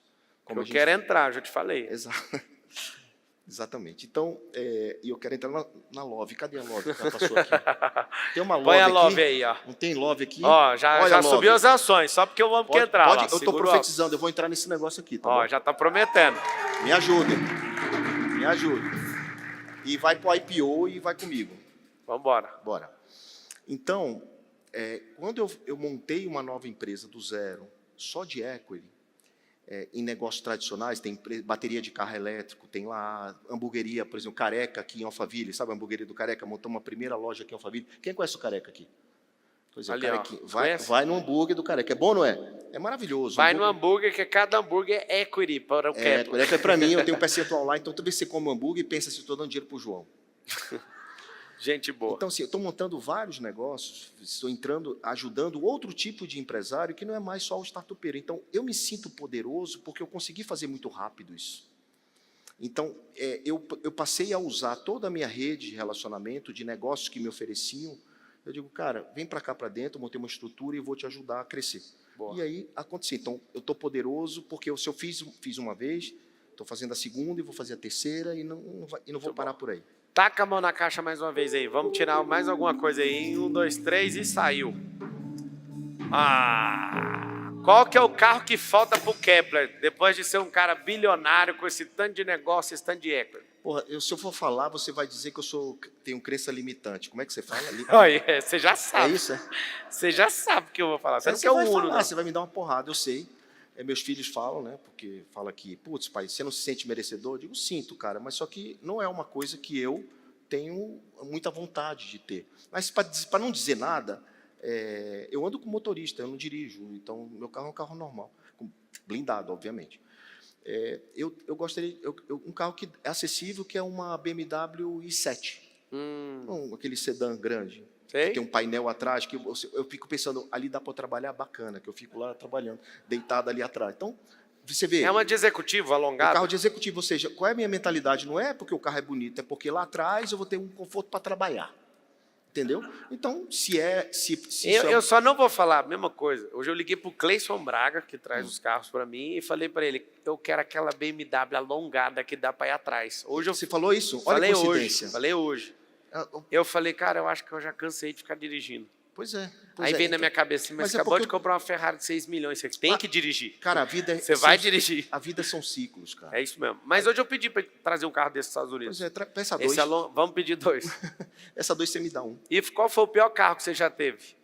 Eu quero entrar, já te falei. Exatamente. Então, eu quero entrar na Love. Cadê a Love que ela passou aqui? Tem uma Love Põe a aqui. Love aí, ó. Não tem Love aqui? Ó, já subiu as ações, só porque o homem quer entrar. Pode, lá, eu estou segura o profetizando, eu vou entrar nesse negócio aqui, tá Ó, bom? já está prometendo. Me ajudem. Me ajudem. E vai para o IPO e vai comigo. Vamos embora. Bora. Então, quando eu montei uma nova empresa do zero, só de equity, em negócios tradicionais, tem bateria de carro elétrico, tem lá hamburgueria, por exemplo, Careca aqui em Alphaville, sabe a hamburgueria do Careca? Montamos uma primeira loja aqui em Alphaville. Quem conhece o Careca aqui? Pois é, Ali, Carequinha. ó, Vai no hambúrguer do Careca. É bom, não é? É maravilhoso. Vai no hambúrguer, que cada hambúrguer é equity para o Kepler. É para mim, eu tenho um percentual lá, então toda vez que você come um hambúrguer, pensa se eu estou dando dinheiro para o João. Gente boa. Então, assim, eu estou montando vários negócios, estou entrando, ajudando outro tipo de empresário que não é mais só o startupeiro. Então, eu me sinto poderoso porque eu consegui fazer muito rápido isso. Então, eu passei a usar toda a minha rede de relacionamento, de negócios que me ofereciam, Eu digo, cara, vem para cá para dentro, eu montei uma estrutura e vou te ajudar a crescer. Boa. E aí aconteceu. Então, eu estou poderoso porque se eu fiz uma vez, estou fazendo a segunda e vou fazer a terceira e não vou parar por aí. Taca a mão na caixa mais uma vez aí. Vamos tirar mais alguma coisa aí. 1, 2, 3 e saiu. Qual que é o carro que falta pro Kepler, depois de ser um cara bilionário com esse tanto de negócio, esse tanto de equity? Porra, se eu for falar, você vai dizer que eu tenho crença limitante. Como é que você fala? Olha, você já sabe. É isso, é? Você já sabe o que eu vou falar. Você Aí não quer o vai Uno, falar, né? você vai me dar uma porrada, eu sei. Meus filhos falam, né? Porque fala que, putz, pai, você não se sente merecedor? Eu digo, sinto, cara, mas só que não é uma coisa que eu tenho muita vontade de ter. Mas para não dizer nada, eu ando com motorista, eu não dirijo, então meu carro é um carro normal, blindado, obviamente. Eu gostaria, um carro que é acessível, que é uma BMW i7, aquele sedã grande. Sei. Tem um painel atrás, que eu fico pensando, ali dá para trabalhar bacana, que eu fico lá trabalhando, deitado ali atrás. Então, você vê... É uma de executivo, alongado? Um carro de executivo, ou seja, qual é a minha mentalidade? Não é porque o carro é bonito, é porque lá atrás eu vou ter um conforto para trabalhar. Entendeu? Então, eu só não vou falar a mesma coisa. Hoje eu liguei para o Cleison Braga, que traz os carros para mim, e falei para ele, eu quero aquela BMW alongada que dá para ir atrás. Você falou isso? Olha a coincidência. Falei hoje. Eu falei, cara, eu acho que eu já cansei de ficar dirigindo. Pois é. Aí veio na minha cabeça, mas você acabou de comprar uma Ferrari de 6 milhões, você tem que dirigir. Cara, a vida... Você vai dirigir. A vida são ciclos, cara. É isso mesmo. Mas hoje eu pedi para trazer um carro desses Estados Unidos. Pois é, peça 2. Vamos pedir 2. Essa 2 você me dá um. E qual foi o pior carro que você já teve?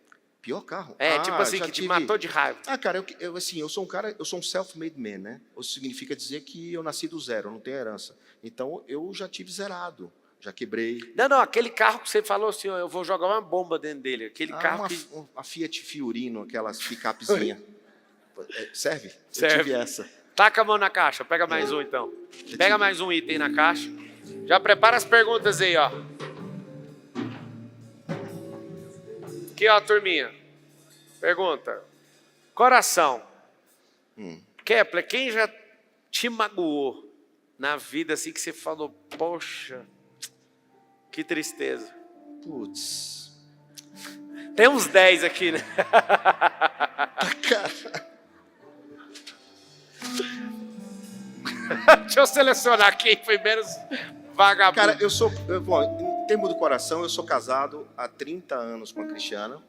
Pior carro? Tipo assim, que te matou de raiva. Cara, eu sou um cara, eu sou um self-made man, né? Isso significa dizer que eu nasci do zero, eu não tenho herança. Então, eu já tive zerado. Já quebrei. Não, aquele carro que você falou assim, eu vou jogar uma bomba dentro dele. Aquele carro a Fiat Fiorino, aquelas picapezinhas. Serve? Serve. Eu tive essa. Taca a mão na caixa, pega mais um então. Pega mais um item na caixa. Já prepara as perguntas aí, ó. Aqui, ó, turminha. Pergunta. Coração. Kepler, quem já te magoou na vida assim que você falou, poxa... Que tristeza. Putz. Tem uns 10 aqui, né? Cara. Deixa eu selecionar quem foi menos vagabundo. Cara, bom, em termos do coração, eu sou casado há 30 anos com a Cristiana.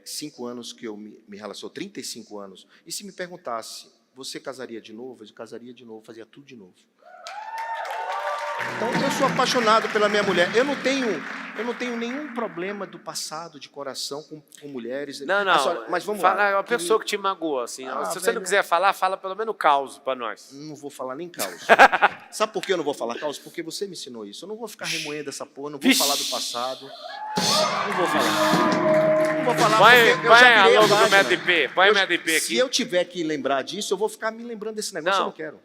5 anos que eu me relaciono, 35 anos. E se me perguntasse, você casaria de novo? Eu casaria de novo, fazia tudo de novo. Então, eu sou apaixonado pela minha mulher. Eu não tenho nenhum problema do passado, de coração, com mulheres. Não. Mas vamos lá. lá. A pessoa que te magoou, assim. Se você não quiser falar, fala pelo menos caos para nós. Não vou falar nem caos. Sabe por que eu não vou falar caos? Porque você me ensinou isso. Eu não vou ficar remoendo essa porra, não vou falar do passado. Não vou falar. Não vou falar porque eu já virei a logo do página. MedIP. Põe o MedIP aqui. Se eu tiver que lembrar disso, eu vou ficar me lembrando desse negócio, eu não quero.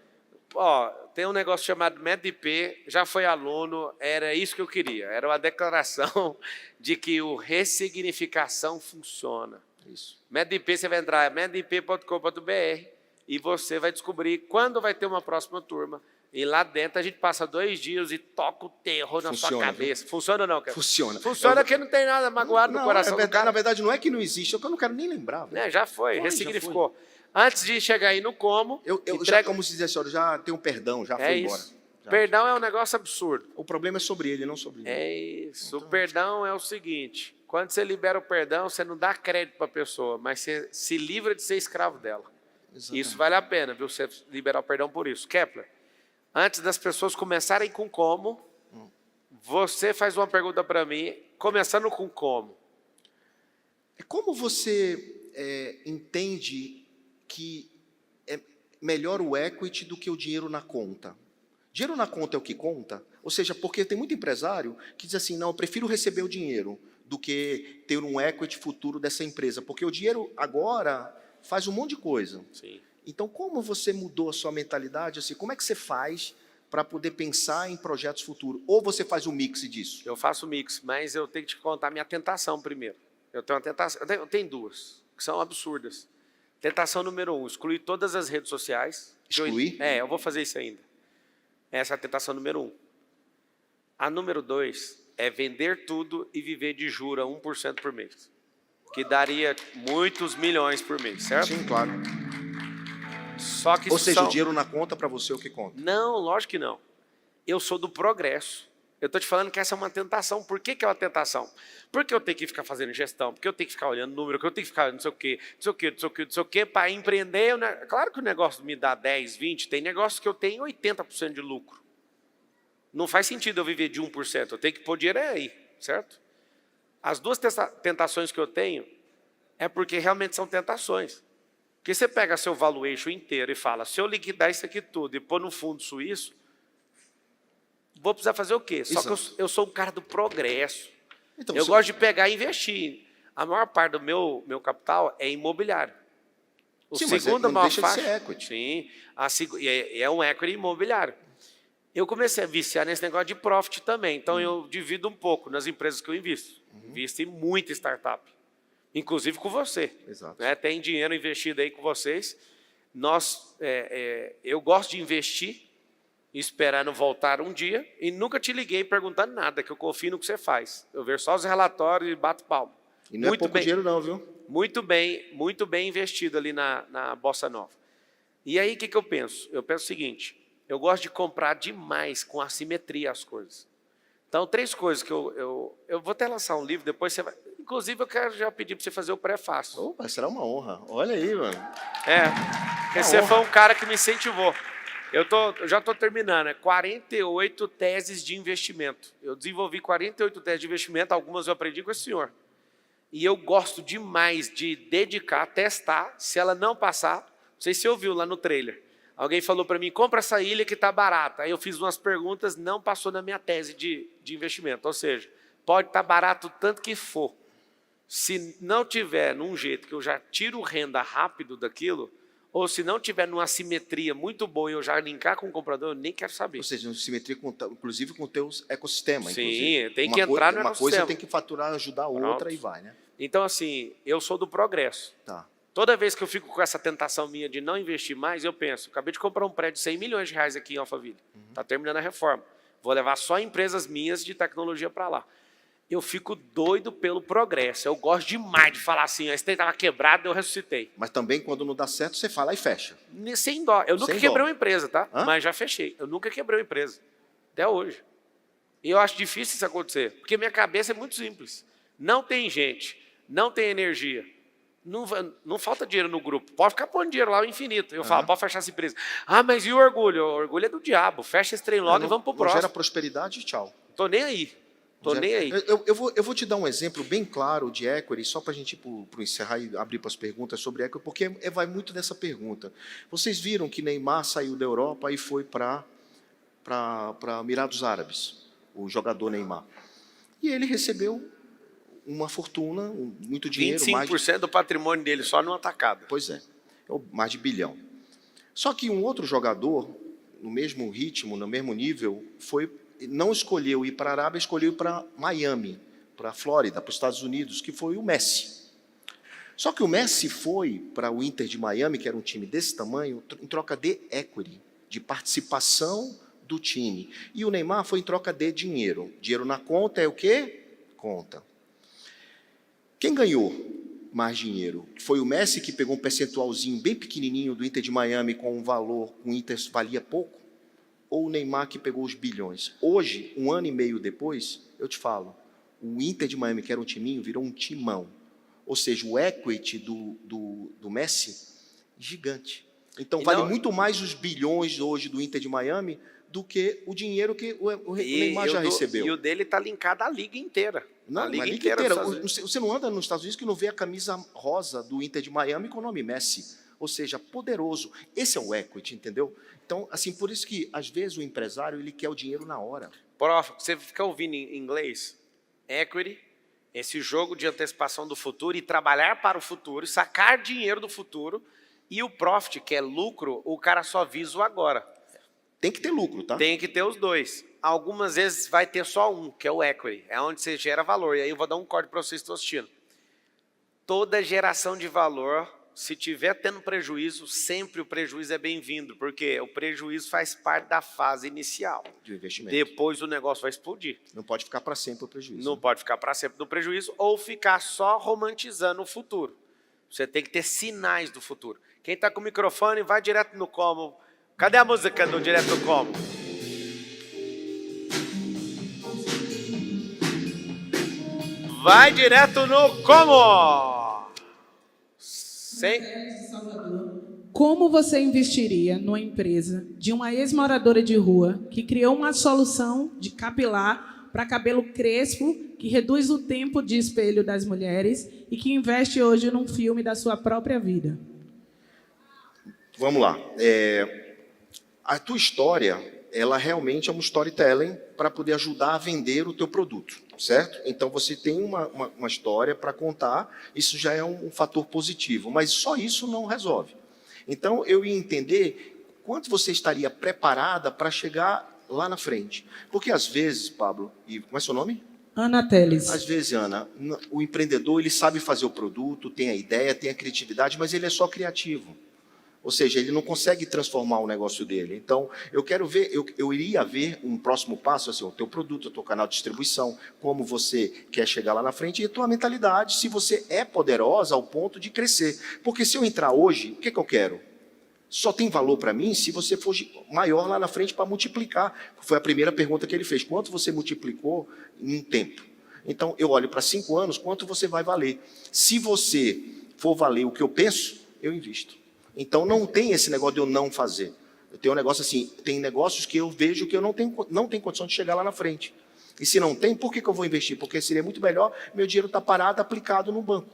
Ó, tem um negócio chamado MedIP, já foi aluno, era isso que eu queria. Era uma declaração de que o ressignificação funciona. Isso. MedIP, você vai entrar em medip.com.br e você vai descobrir quando vai ter uma próxima turma. E lá dentro a gente passa 2 dias e toca o terror na sua cabeça. Viu? Funciona ou não, cara? Funciona. Funciona que não tem nada magoado no coração do cara. Na verdade, não é que não existe, é que eu não quero nem lembrar. Já foi, ressignificou. Antes de chegar aí no como... já, como se diz assim, eu já tenho perdão, já foi embora. Já. Perdão é um negócio absurdo. O problema é sobre ele, não sobre mim. É isso. Então, o perdão é o seguinte, quando você libera o perdão, você não dá crédito para a pessoa, mas você se livra de ser escravo dela. Exatamente. Isso vale a pena, viu? Você liberar o perdão por isso. Kepler, antes das pessoas começarem com como, você faz uma pergunta para mim, começando com como. Como você entende que é melhor o equity do que o dinheiro na conta? Dinheiro na conta é o que conta? Ou seja, porque tem muito empresário que diz assim, não, eu prefiro receber o dinheiro do que ter um equity futuro dessa empresa, porque o dinheiro agora faz um monte de coisa. Sim. Então, como você mudou a sua mentalidade? Assim, como é que você faz para poder pensar em projetos futuros? Ou você faz um mix disso? Eu faço mix, mas eu tenho que te contar minha tentação primeiro. Eu tenho uma tentação, eu tenho 2, que são absurdas. Tentação número 1, excluir todas as redes sociais. Excluir? Eu vou fazer isso ainda. Essa é a tentação número 1. A número 2 é vender tudo e viver de juros a 1% por mês. Que daria muitos milhões por mês, certo? Sim, claro. Só que Ou seja, o dinheiro na conta para você é o que conta. Não, lógico que não. Eu sou do progresso. Eu estou te falando que essa é uma tentação. Por que é uma tentação? Porque eu tenho que ficar fazendo gestão, porque eu tenho que ficar olhando número, porque eu tenho que ficar não sei o quê, não sei o quê, não sei o quê, não sei o quê, para empreender. Claro que o negócio me dá 10, 20, tem negócio que eu tenho 80% de lucro. Não faz sentido eu viver de 1%, eu tenho que pôr dinheiro aí, certo? As duas tentações que eu tenho é porque realmente são tentações. Porque você pega seu valuation inteiro e fala, se eu liquidar isso aqui tudo e pôr no fundo suíço, vou precisar fazer o quê? Só que eu sou um cara do progresso. Então, eu gosto de pegar e investir. A maior parte do meu capital é imobiliário. O segundo maior faixa, de ser equity. Sim, é um equity imobiliário. Eu comecei a viciar nesse negócio de profit também. Então, eu divido um pouco nas empresas que eu invisto. Invisto em muita startup. Inclusive com você. Exato. Né? Tem dinheiro investido aí com vocês. Eu gosto de investir, esperando voltar um dia, e nunca te liguei perguntando nada, que eu confio no que você faz. Eu vejo só os relatórios e bato palma. E não é pouco dinheiro não, viu? Muito bem investido ali na Bossa Nova. E aí, o que eu penso? Eu penso o seguinte, eu gosto de comprar demais, com assimetria as coisas. Então, 3 coisas que eu vou até lançar um livro, depois você vai... Inclusive, eu quero já pedir para você fazer o prefácio. Opa, será uma honra. Olha aí, mano. Porque você foi um cara que me incentivou. Eu já estou terminando, 48 teses de investimento. Eu desenvolvi 48 teses de investimento, algumas eu aprendi com esse senhor. E eu gosto demais de dedicar, testar, se ela não passar, não sei se você ouviu lá no trailer. Alguém falou para mim, compra essa ilha que está barata. Aí eu fiz umas perguntas, não passou na minha tese de investimento. Ou seja, pode estar barato o tanto que for. Se não tiver num jeito que eu já tiro renda rápido daquilo, ou se não tiver numa simetria muito boa e eu já linkar com o comprador, eu nem quero saber. Ou seja, uma simetria, inclusive com o teu ecossistema. Sim, tem que entrar no ecossistema. Uma coisa tem que faturar, ajudar a outra e vai, né? Então, assim, eu sou do progresso. Tá. Toda vez que eu fico com essa tentação minha de não investir mais, eu penso, acabei de comprar um prédio de 100 milhões de reais aqui em Alphaville. Está terminando a reforma. Vou levar só empresas minhas de tecnologia para lá. Eu fico doido pelo progresso. Eu gosto demais de falar assim, esse estava quebrado, eu ressuscitei. Mas também, quando não dá certo, você fala e fecha. Sem dó. Eu nunca quebrei uma empresa, tá? Hã? Mas já fechei. Eu nunca quebrei uma empresa. Até hoje. E eu acho difícil isso acontecer. Porque minha cabeça é muito simples. Não tem gente, não tem energia. Não falta dinheiro no grupo. Pode ficar pondo dinheiro lá ao infinito. Eu falo, pode fechar essa empresa. Ah, mas e o orgulho? O orgulho é do diabo. Fecha esse trem logo e vamos pro próximo. Gera prosperidade, tchau. Tô nem aí. Tô nem aí. Eu vou te dar um exemplo bem claro de equity, só para a gente ir para encerrar e abrir para as perguntas sobre equity, porque vai muito nessa pergunta. Vocês viram que Neymar saiu da Europa e foi para Emirados Árabes, o jogador Neymar. E ele recebeu uma fortuna, muito dinheiro. 25% do patrimônio dele só no atacado. Pois é, mais de bilhão. Só que um outro jogador, no mesmo ritmo, no mesmo nível, não escolheu ir para a Arábia, escolheu ir para Miami, para a Flórida, para os Estados Unidos, que foi o Messi. Só que o Messi foi para o Inter de Miami, que era um time desse tamanho, em troca de equity, de participação do time. E o Neymar foi em troca de dinheiro. Dinheiro na conta é o quê? Conta. Quem ganhou mais dinheiro? Foi o Messi, que pegou um percentualzinho bem pequenininho do Inter de Miami com um valor que o Inter valia pouco? Ou o Neymar, que pegou os bilhões? Hoje, 1 ano e meio depois, eu te falo, o Inter de Miami, que era um timinho, virou um timão. Ou seja, o equity do Messi, gigante. Então, vale muito mais os bilhões hoje do Inter de Miami do que o dinheiro que o Neymar já recebeu. E o dele está linkado à liga inteira. Não, a liga inteira. Você não anda nos Estados Unidos que não vê a camisa rosa do Inter de Miami com o nome Messi. Ou seja, poderoso. Esse é o equity, entendeu? Então, assim, por isso que, às vezes, o empresário ele quer o dinheiro na hora. Prof, você fica ouvindo em inglês? Equity, esse jogo de antecipação do futuro e trabalhar para o futuro, sacar dinheiro do futuro, e o profit, que é lucro, o cara só visa o agora. Tem que ter lucro, tá? Tem que ter os dois. Algumas vezes vai ter só um, que é o equity. É onde você gera valor. E aí eu vou dar um corte para vocês que estão assistindo. Toda geração de valor se tiver tendo prejuízo, sempre o prejuízo é bem-vindo, porque o prejuízo faz parte da fase inicial. De investimento. Depois o negócio vai explodir. Não pode ficar para sempre o prejuízo. Não pode ficar para sempre no prejuízo ou ficar só romantizando o futuro. Você tem que ter sinais do futuro. Quem está com o microfone, vai direto no como. Cadê a música do direto no como? Vai direto no como. Sem... Como você investiria numa empresa de uma ex-moradora de rua que criou uma solução de capilar para cabelo crespo que reduz o tempo de espelho das mulheres e que investe hoje num filme da sua própria vida? Vamos lá. A tua história, ela realmente é um storytelling para poder ajudar a vender o teu produto, certo? Então, você tem uma história para contar, isso já é um fator positivo, mas só isso não resolve. Então, eu ia entender quanto você estaria preparada para chegar lá na frente. Porque, às vezes, Pablo, e como é seu nome? Ana Teles. Às vezes, Ana, o empreendedor, ele sabe fazer o produto, tem a ideia, tem a criatividade, mas ele é só criativo. Ou seja, ele não consegue transformar o negócio dele. Então, eu quero ver, eu iria ver um próximo passo, assim, o teu produto, o teu canal de distribuição, como você quer chegar lá na frente, e a tua mentalidade, se você é poderosa ao ponto de crescer. Porque se eu entrar hoje, o que eu quero? Só tem valor para mim se você for maior lá na frente para multiplicar. Foi a primeira pergunta que ele fez. Quanto você multiplicou em um tempo? Então, eu olho para 5 anos, quanto você vai valer? Se você for valer o que eu penso, eu invisto. Então, não tem esse negócio de eu não fazer. Eu tenho um negócio assim, tem negócios que eu vejo que eu não tenho condição de chegar lá na frente. E se não tem, por que eu vou investir? Porque seria muito melhor meu dinheiro estar parado, aplicado no banco.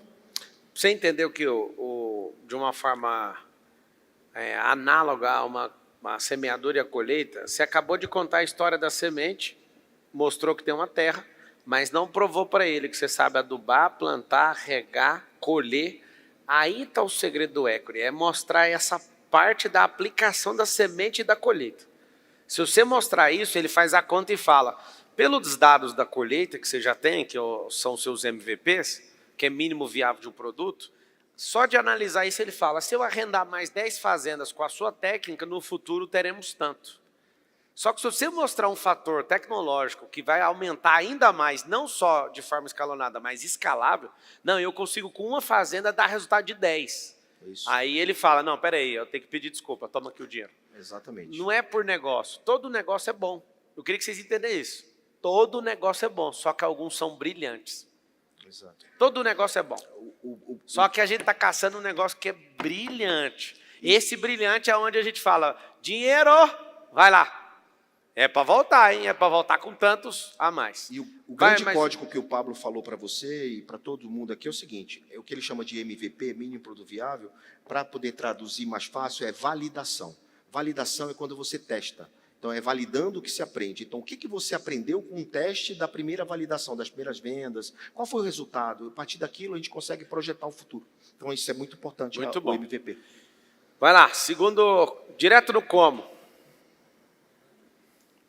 Você entendeu que de uma forma análoga a uma semeadura e a colheita, você acabou de contar a história da semente, mostrou que tem uma terra, mas não provou para ele que você sabe adubar, plantar, regar, colher. Aí está o segredo do equity, é mostrar essa parte da aplicação da semente e da colheita. Se você mostrar isso, ele faz a conta e fala, pelos dados da colheita que você já tem, que são seus MVPs, que é mínimo viável de um produto, só de analisar isso ele fala, se eu arrendar mais 10 fazendas com a sua técnica, no futuro teremos tanto. Só que se você mostrar um fator tecnológico que vai aumentar ainda mais, não só de forma escalonada, mas escalável, não, eu consigo com uma fazenda dar resultado de 10. Isso. Aí ele fala, não, peraí, eu tenho que pedir desculpa, toma aqui o dinheiro. Exatamente. Não é por negócio, todo negócio é bom. Eu queria que vocês entendessem isso. Todo negócio é bom, só que alguns são brilhantes. Exato. Todo negócio é bom. Só que a gente está caçando um negócio que é brilhante. Esse brilhante é onde a gente fala, dinheiro, vai lá. É para voltar, hein? É para voltar com tantos a mais. E o grande código que o Pablo falou para você e para todo mundo aqui é o seguinte, é o que ele chama de MVP, mínimo produto viável, para poder traduzir mais fácil, é validação. Validação é quando você testa. Então, é validando o que se aprende. Então, o que você aprendeu com o teste da primeira validação, das primeiras vendas? Qual foi o resultado? A partir daquilo, a gente consegue projetar o futuro. Então, isso é muito importante, muito bom. O MVP. Vai lá, segundo, direto no como.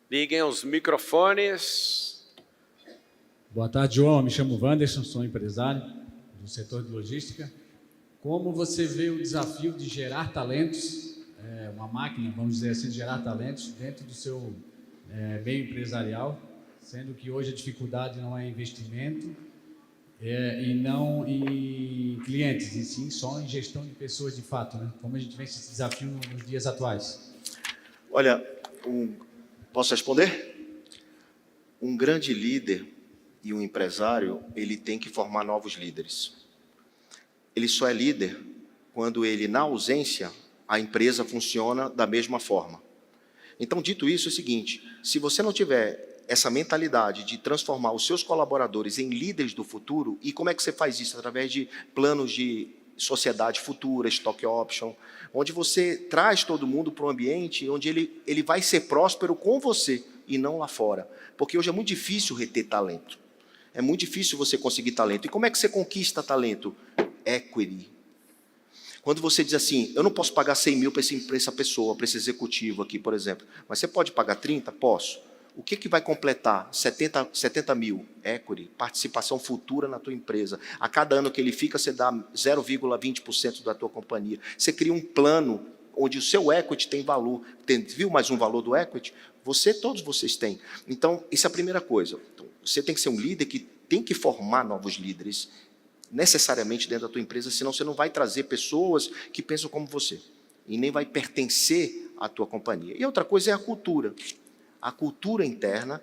Liguem os microfones. Boa tarde, João. Me chamo Wanderson, sou empresário do setor de logística. Como você vê o desafio de gerar talentos, uma máquina, vamos dizer assim, de gerar talentos dentro do seu meio empresarial, sendo que hoje a dificuldade não é investimento e não em clientes, e sim só em gestão de pessoas de fato, né? Como a gente vê esse desafio nos dias atuais? Olha, posso responder? Um grande líder e um empresário, ele tem que formar novos líderes. Ele só é líder quando ele, na ausência, a empresa funciona da mesma forma. Então, dito isso, é o seguinte, se você não tiver essa mentalidade de transformar os seus colaboradores em líderes do futuro, e como é que você faz isso? Através de planos de sociedade futura, stock option, onde você traz todo mundo para um ambiente onde ele vai ser próspero com você e não lá fora. Porque hoje é muito difícil reter talento. É muito difícil você conseguir talento. E como é que você conquista talento? Equity. Quando você diz assim, eu não posso pagar 100 mil para essa pessoa, para esse executivo aqui, por exemplo, mas você pode pagar 30? Posso. o que vai completar 70 mil? Equity, participação futura na tua empresa. A cada ano que ele fica, você dá 0,20% da tua companhia. Você cria um plano onde o seu equity tem valor. Viu mais um valor do equity? Todos vocês têm. Então, isso é a primeira coisa. Então, você tem que ser um líder que tem que formar novos líderes, necessariamente dentro da tua empresa, senão você não vai trazer pessoas que pensam como você, e nem vai pertencer à tua companhia. E outra coisa é a cultura. A cultura interna,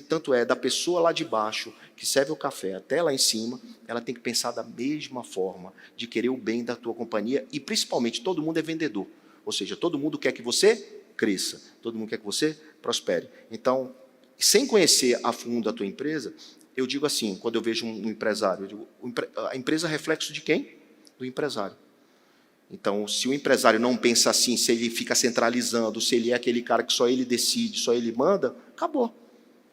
tanto é da pessoa lá de baixo, que serve o café, até lá em cima, ela tem que pensar da mesma forma, de querer o bem da tua companhia, e principalmente, todo mundo é vendedor. Ou seja, todo mundo quer que você cresça, todo mundo quer que você prospere. Então, sem conhecer a fundo a tua empresa, eu digo assim, quando eu vejo um empresário, eu digo, a empresa é reflexo de quem? Do empresário. Então, se o empresário não pensa assim, se ele fica centralizando, se ele é aquele cara que só ele decide, só ele manda, acabou.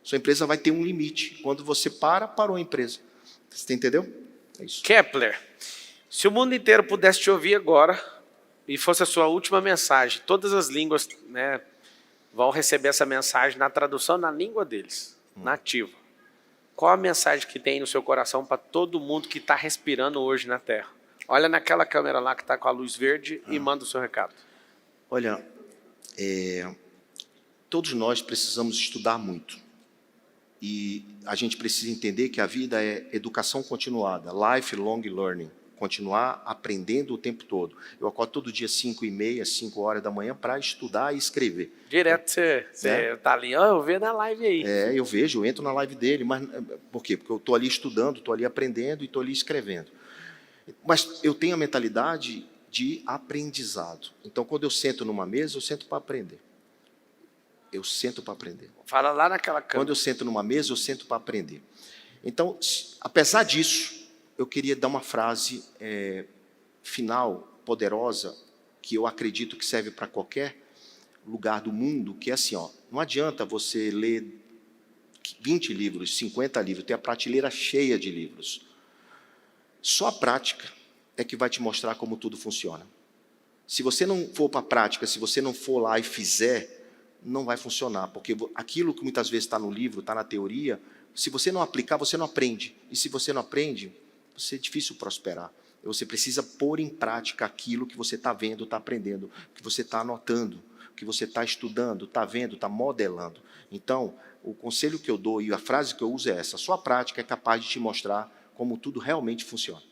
Sua empresa vai ter um limite. Quando você parou a empresa. Você entendeu? É isso. Kepler, se o mundo inteiro pudesse te ouvir agora e fosse a sua última mensagem, todas as línguas, né, vão receber essa mensagem na tradução na língua deles, nativa. Qual a mensagem que tem no seu coração para todo mundo que está respirando hoje na Terra? Olha naquela câmera lá que está com a luz verde e manda o seu recado. Olha, todos nós precisamos estudar muito. E a gente precisa entender que a vida é educação continuada, lifelong learning, continuar aprendendo o tempo todo. Eu acordo todo dia 5h30, 5 horas da manhã para estudar e escrever. Direto você está ali, eu vejo na live aí. Eu vejo, eu entro na live dele, mas por quê? Porque eu estou ali estudando, estou ali aprendendo e estou ali escrevendo. Mas eu tenho a mentalidade de aprendizado. Então, quando eu sento numa mesa, eu sento para aprender. Eu sento para aprender. Fala lá naquela câmera. Quando eu sento numa mesa, eu sento para aprender. Então, apesar disso, eu queria dar uma frase final, poderosa, que eu acredito que serve para qualquer lugar do mundo, que é assim, não adianta você ler 20 livros, 50 livros, ter a prateleira cheia de livros. Só a prática é que vai te mostrar como tudo funciona. Se você não for para a prática, se você não for lá e fizer, não vai funcionar, porque aquilo que muitas vezes está no livro, está na teoria, se você não aplicar, você não aprende. E se você não aprende, é difícil prosperar. Você precisa pôr em prática aquilo que você está vendo, está aprendendo, que você está anotando, que você está estudando, está vendo, está modelando. Então, o conselho que eu dou e a frase que eu uso é essa: só a prática é capaz de te mostrar como tudo realmente funciona.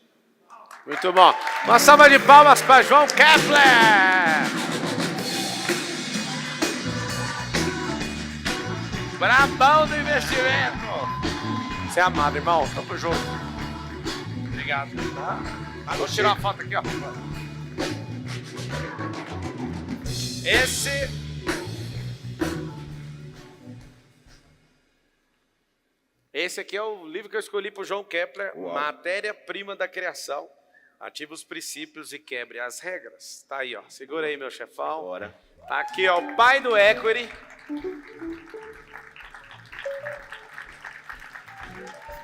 Muito bom. Uma salva de palmas para João Kepler. Brabão do investimento. Você é amado, irmão. Tamo junto. Obrigado. Vou tirar uma foto aqui, ó. Esse aqui é o livro que eu escolhi para o João Kepler, Matéria-Prima da Criação. Ative os princípios e quebre as regras. Tá aí, ó. Segura aí, meu chefão. Bora. Tá aqui, ó, o pai do equity.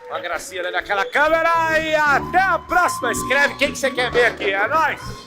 Uma gracinha ali naquela câmera e até a próxima. Escreve quem que você quer ver aqui. É nóis!